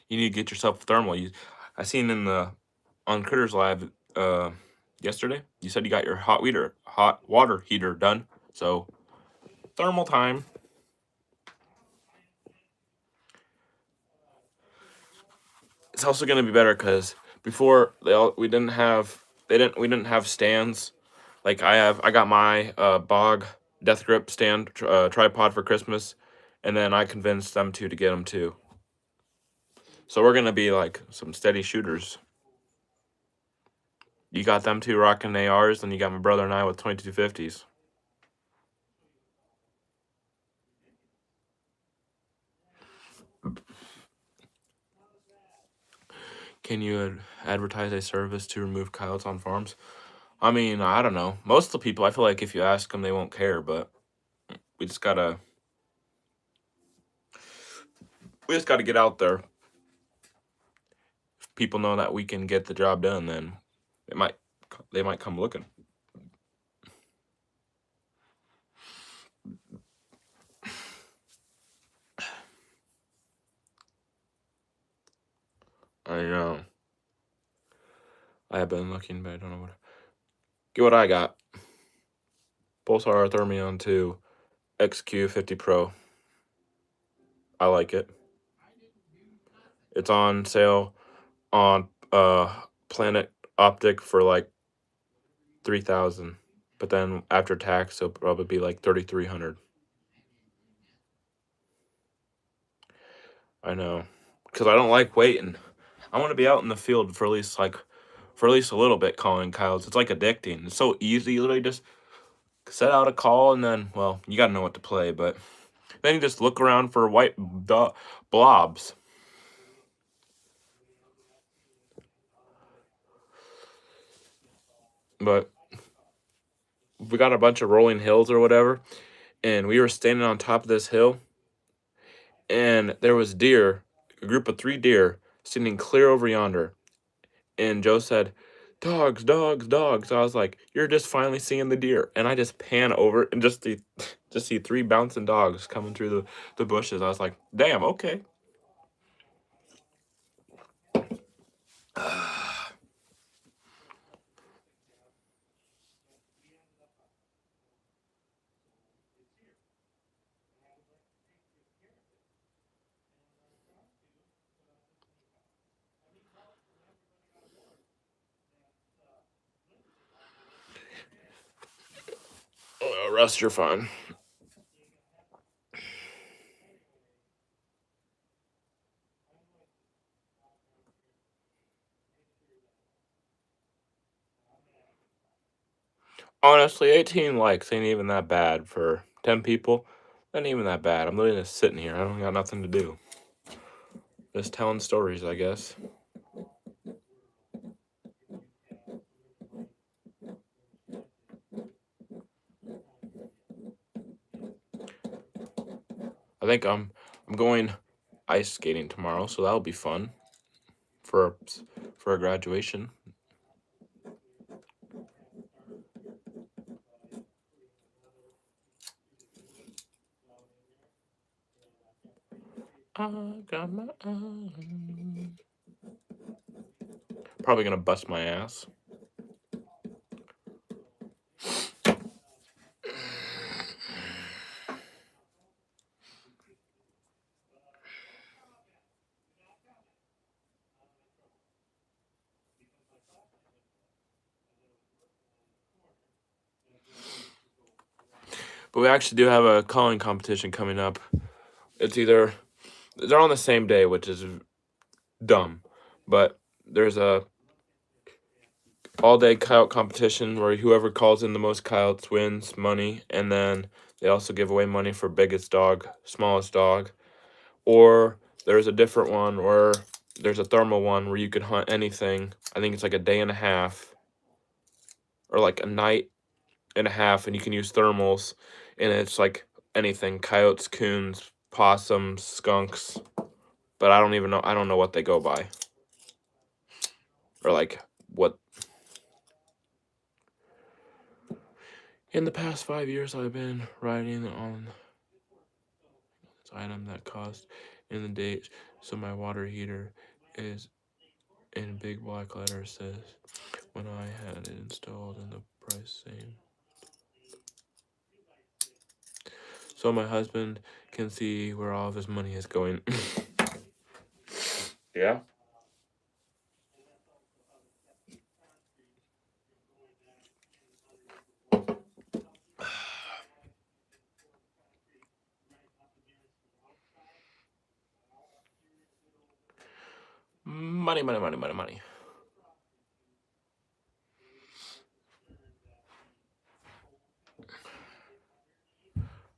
You need to get yourself a thermal. I seen on Critters Lab yesterday. You said you got your hot water heater done. So thermal time. It's also going to be better because before we didn't have stands. Like I got my Bog Death Grip stand tripod for Christmas, and then I convinced them to get them too. So we're gonna be like some steady shooters. You got them two rocking ARs, and you got my brother and I with 2250s. Can you advertise a service to remove coyotes on farms? I mean, I don't know. Most of the people, I feel like if you ask them, they won't care. But we just gotta get out there. If people know that we can get the job done, then they might come looking. I know. I have been looking, but I don't know what. Get what I got. Pulsar Thermion 2 XQ50 Pro. I like it. It's on sale on Planet Optic for like 3,000, but then after tax it'll probably be like 3,300. I know, because I don't like waiting. I want to be out in the field for at least a little bit calling coyotes. It's like addicting. It's so easy. You literally just set out a call and then, well, you gotta know what to play, but then you just look around for white blobs. But we got a bunch of rolling hills or whatever, and we were standing on top of this hill, and there was deer, a group of 3 deer, standing clear over yonder. And Joe said, "Dogs, dogs, dogs." I was like, "You're just finally seeing the deer." And I just pan over and just see 3 bouncing dogs coming through the bushes. I was like, "Damn, okay." Russ, you're fine. Honestly, 18 likes ain't even that bad for 10 people. Not even that bad. I'm literally just sitting here. I don't got nothing to do. Just telling stories, I guess. I think I'm going ice skating tomorrow, so that'll be fun for a graduation. I got my probably gonna bust my ass. But we actually do have a calling competition coming up. It's either they're on the same day, which is dumb, but there's a all-day coyote competition where whoever calls in the most coyotes wins money, and then they also give away money for biggest dog, smallest dog. Or there's a different one where there's a thermal one where you can hunt anything. I think it's like a day and a half or like a night and a half, and you can use thermals, and it's like anything: coyotes, coons, possums, skunks. But I don't even know. I don't know what they go by, or like what. In the past 5 years, I've been riding on this item that cost in the date, so my water heater is in big black letters says when I had it installed and the price same. So my husband can see where all of his money is going. Yeah. Money, money, money, money, money.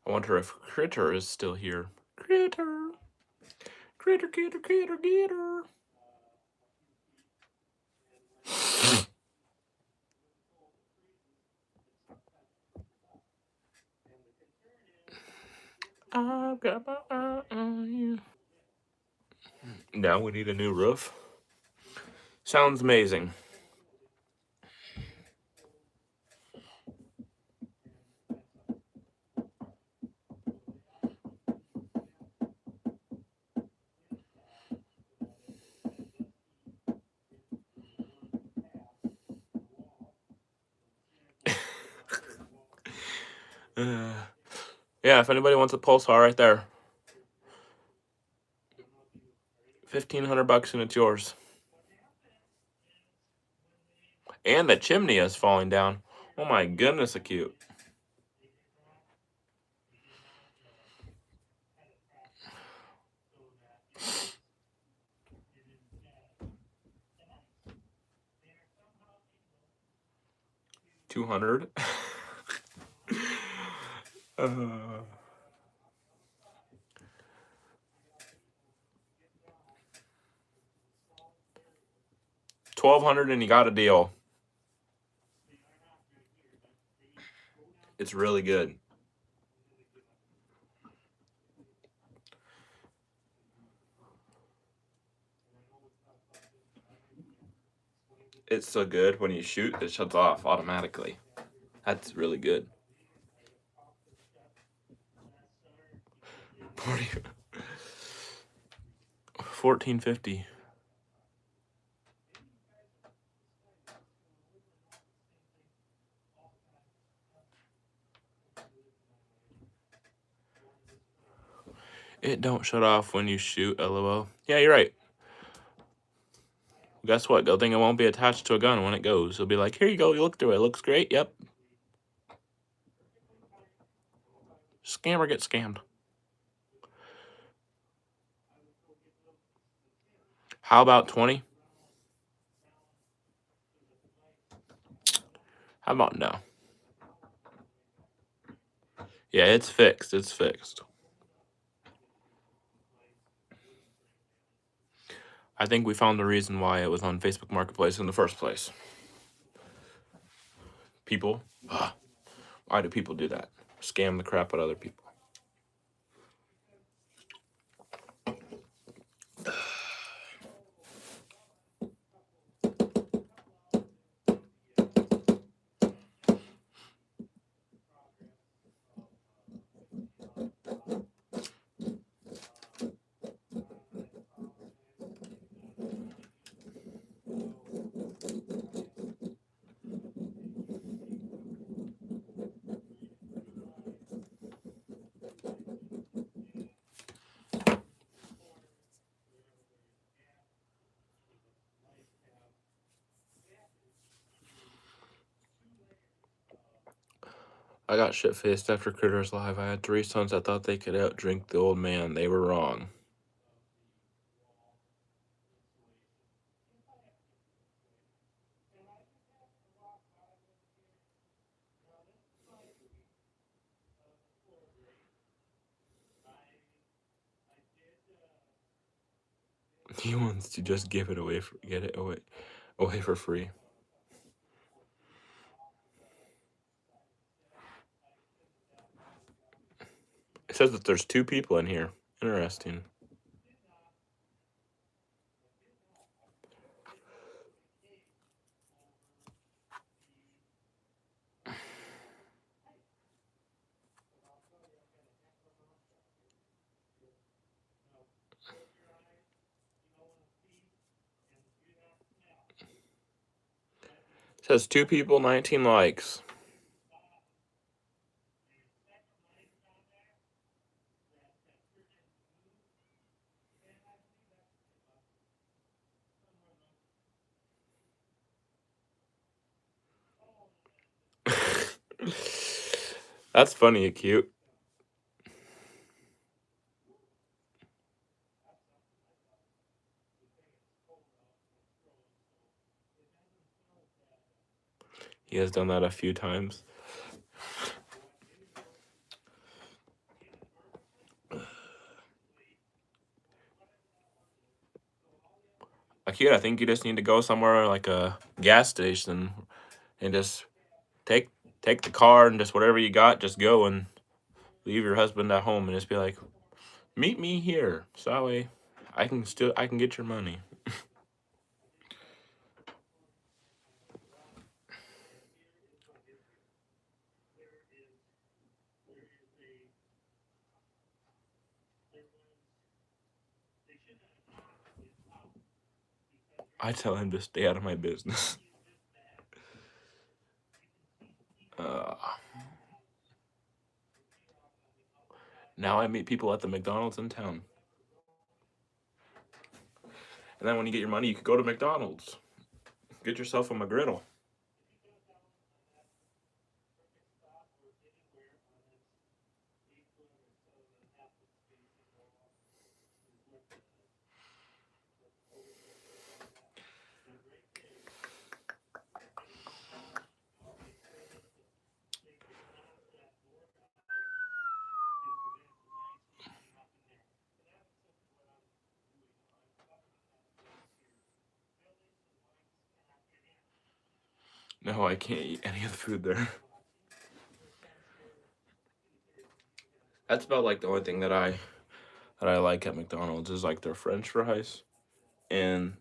I wonder if Critter is still here. Critter. Critter, critter, critter, critter. I've got my eye on you. Now we need a new roof. Sounds amazing. Yeah, if anybody wants a Pulsar, right there. $1,500 and it's yours. And the chimney is falling down. Oh my goodness, so cute. $200. 1,200 and you got a deal. It's really good. It's so good when you shoot, it shuts off automatically. That's really good. 1450. It don't shut off when you shoot, LOL. Yeah, you're right. Guess what? Good thing it won't be attached to a gun when it goes. It'll be like, here you go, you look through it. It looks great. Yep. Scammer gets scammed. How about 20? How about no? Yeah, it's fixed. It's fixed. I think we found the reason why it was on Facebook Marketplace in the first place. People. Why do people do that? Scam the crap out of other people. I got shit-faced after Critters Live. I had 3 sons that thought they could outdrink the old man. They were wrong. He wants to just give it away get it away for free. It says that there's 2 people in here. Interesting. It says 2 people, 19 likes. That's funny and cute. He has done that a few times. Cute, I think you just need to go somewhere like a gas station and just take the car and just whatever you got, just go and leave your husband at home and just be like, meet me here. So that way I can get your money. I tell him to stay out of my business. Uh, now I meet people at the McDonald's in town. And then when you get your money, you could go to McDonald's. Get yourself a McGriddle. No, I can't eat any of the food there. That's about like the only thing that I like at McDonald's is like their French fries and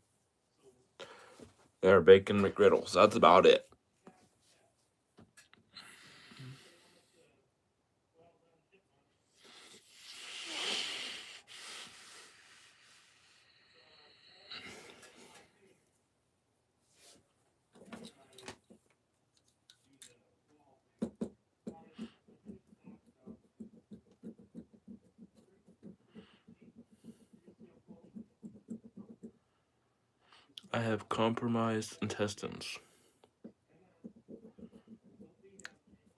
their bacon McGriddles. That's about it. I have compromised intestines.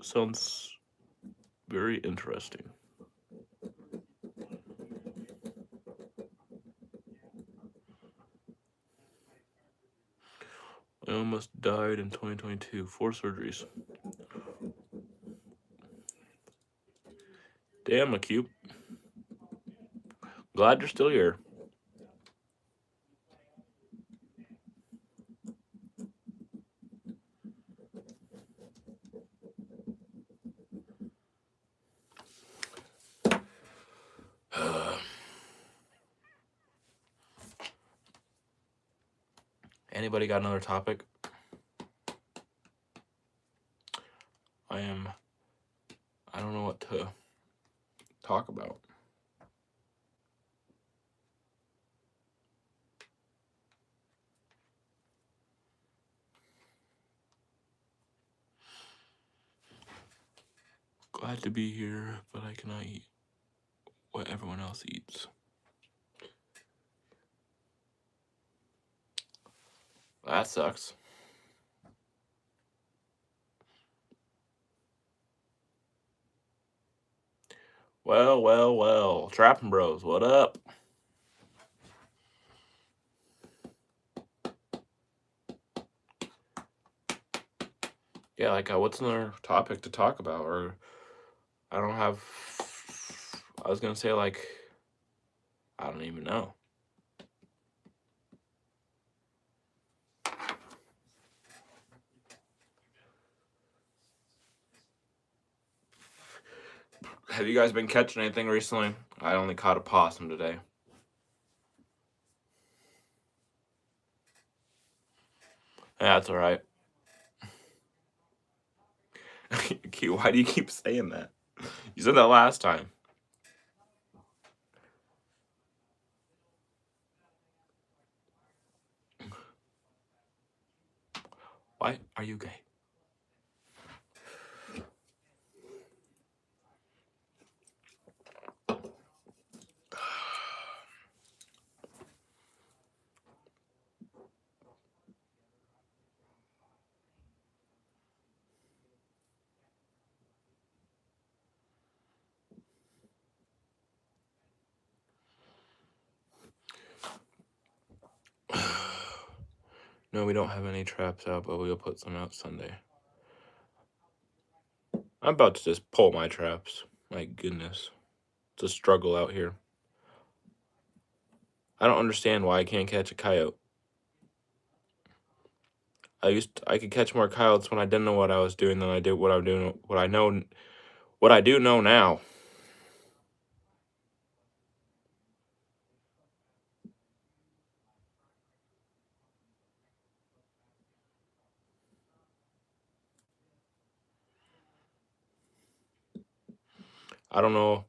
Sounds very interesting. I almost died in 2022. 4 surgeries. Damn, acute. Glad you're still here. Anybody got another topic? I don't know what to talk about. Glad to be here, but I cannot eat what everyone else eats. That sucks. Well. Trapping Bros, what up? Yeah, like, what's another topic to talk about? Or I don't have. I was gonna say, like, I don't even know. Have you guys been catching anything recently? I only caught a possum today. Yeah, that's all right. Why do you keep saying that? You said that last time. Why are you gay? No, we don't have any traps out, but we'll put some out Sunday. I'm about to just pull my traps. My goodness. It's a struggle out here. I don't understand why I can't catch a coyote. I could catch more coyotes when I didn't know what I was doing than I did what I do know now. I don't know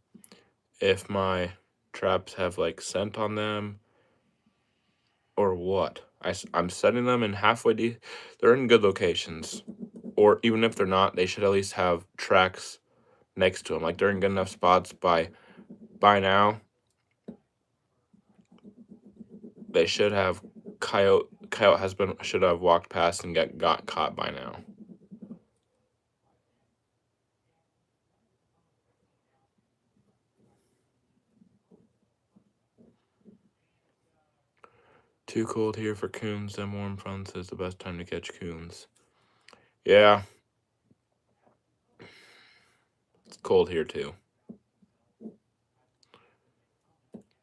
if my traps have like scent on them or what. I'm setting them in they're in good locations. Or even if they're not, they should at least have tracks next to them. Like they're in good enough spots by now. They should have coyote should have walked past and got caught by now. Too cold here for coons. Them warm fronts is the best time to catch coons. Yeah. It's cold here too.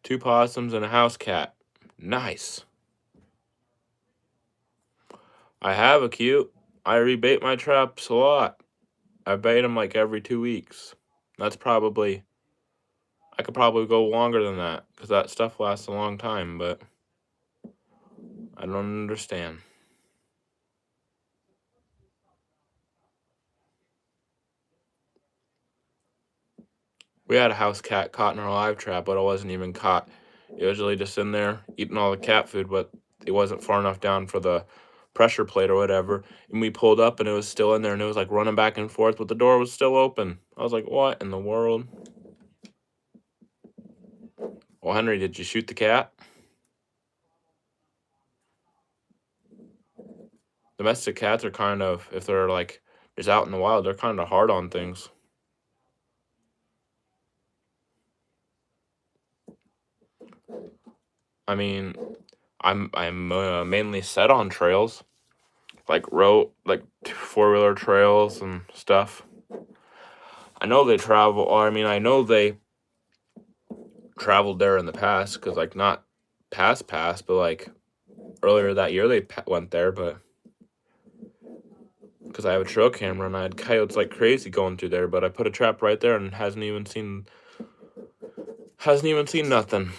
2 possums and a house cat. Nice. I have a cute. I rebait my traps a lot. I bait them like every 2 weeks. I could probably go longer than that because that stuff lasts a long time, but I don't understand. We had a house cat caught in our live trap, but it wasn't even caught. It was really just in there eating all the cat food, but it wasn't far enough down for the pressure plate or whatever. And we pulled up and it was still in there and it was like running back and forth, but the door was still open. I was like, what in the world? Well, Henry, did you shoot the cat? Domestic cats are kind of, if they're like just out in the wild, they're kind of hard on things. I mean, I'm mainly set on trails, like 4-wheeler trails and stuff. I know they travel. Or I mean, I know they traveled there in the past because like not past, but like earlier that year they went there, but because I have a trail camera and I had coyotes like crazy going through there, but I put a trap right there and hasn't even seen nothing.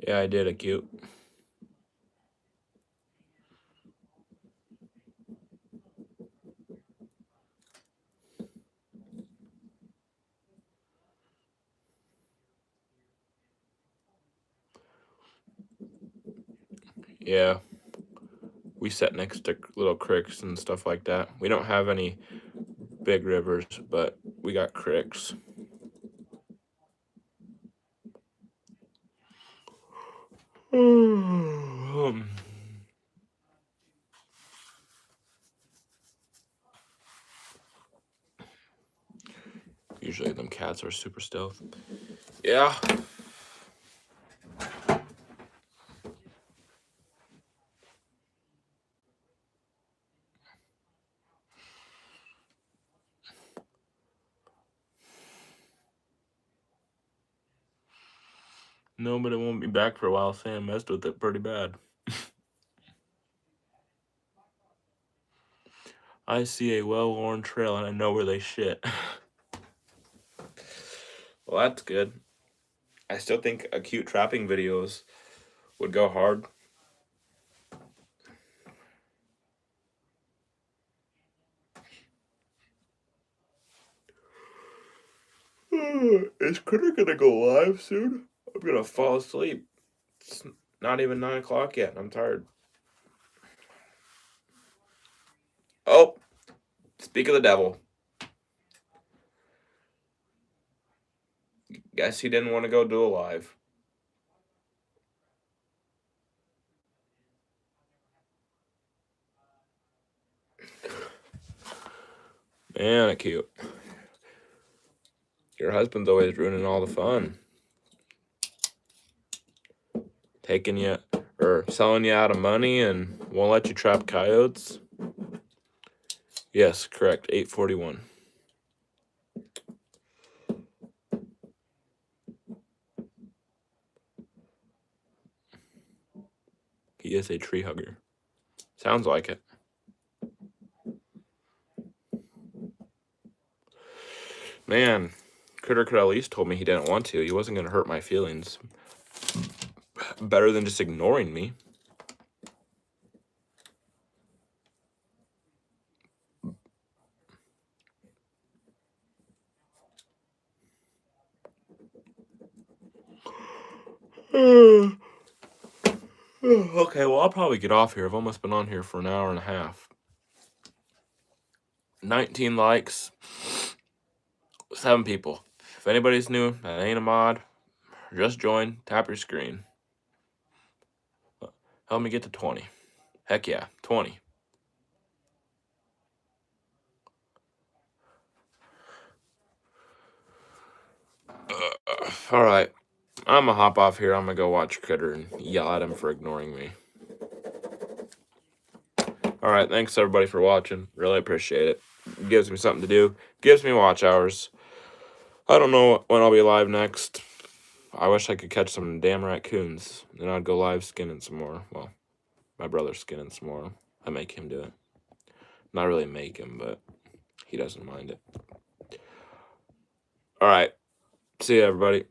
Yeah, I did a cute. Yeah, we set next to little creeks and stuff like that. We don't have any big rivers, but we got creeks. Usually them cats are super stealth. Yeah. No, but it won't be back for a while. Sam messed with it pretty bad. I see a well-worn trail and I know where they shit. Well, that's good. I still think cute trapping videos would go hard. Is Critter gonna go live soon? I'm gonna fall asleep. It's not even 9 o'clock yet, and I'm tired. Oh, speak of the devil. Guess he didn't want to go do a live. Man, cute. Your husband's always ruining all the fun. Taking you or selling you out of money and won't let you trap coyotes. Yes, correct. 841. He is a tree hugger. Sounds like it. Man, Critter could at least told me he didn't want to. He wasn't going to hurt my feelings. Better than just ignoring me. Okay, well, I'll probably get off here. I've almost been on here for an hour and a half. 19 likes. 7 people. If anybody's new, that ain't a mod, just join, tap your screen. Help me get to 20. Heck yeah, 20. All right. I'm gonna hop off here. I'm gonna go watch Critter and yell at him for ignoring me. All right, thanks everybody for watching. Really appreciate it. Gives me something to do. Gives me watch hours. I don't know when I'll be live next. I wish I could catch some damn raccoons. Then I'd go live skinning some more. Well, my brother's skinning some more. I make him do it. Not really make him, but he doesn't mind it. All right. See you, everybody.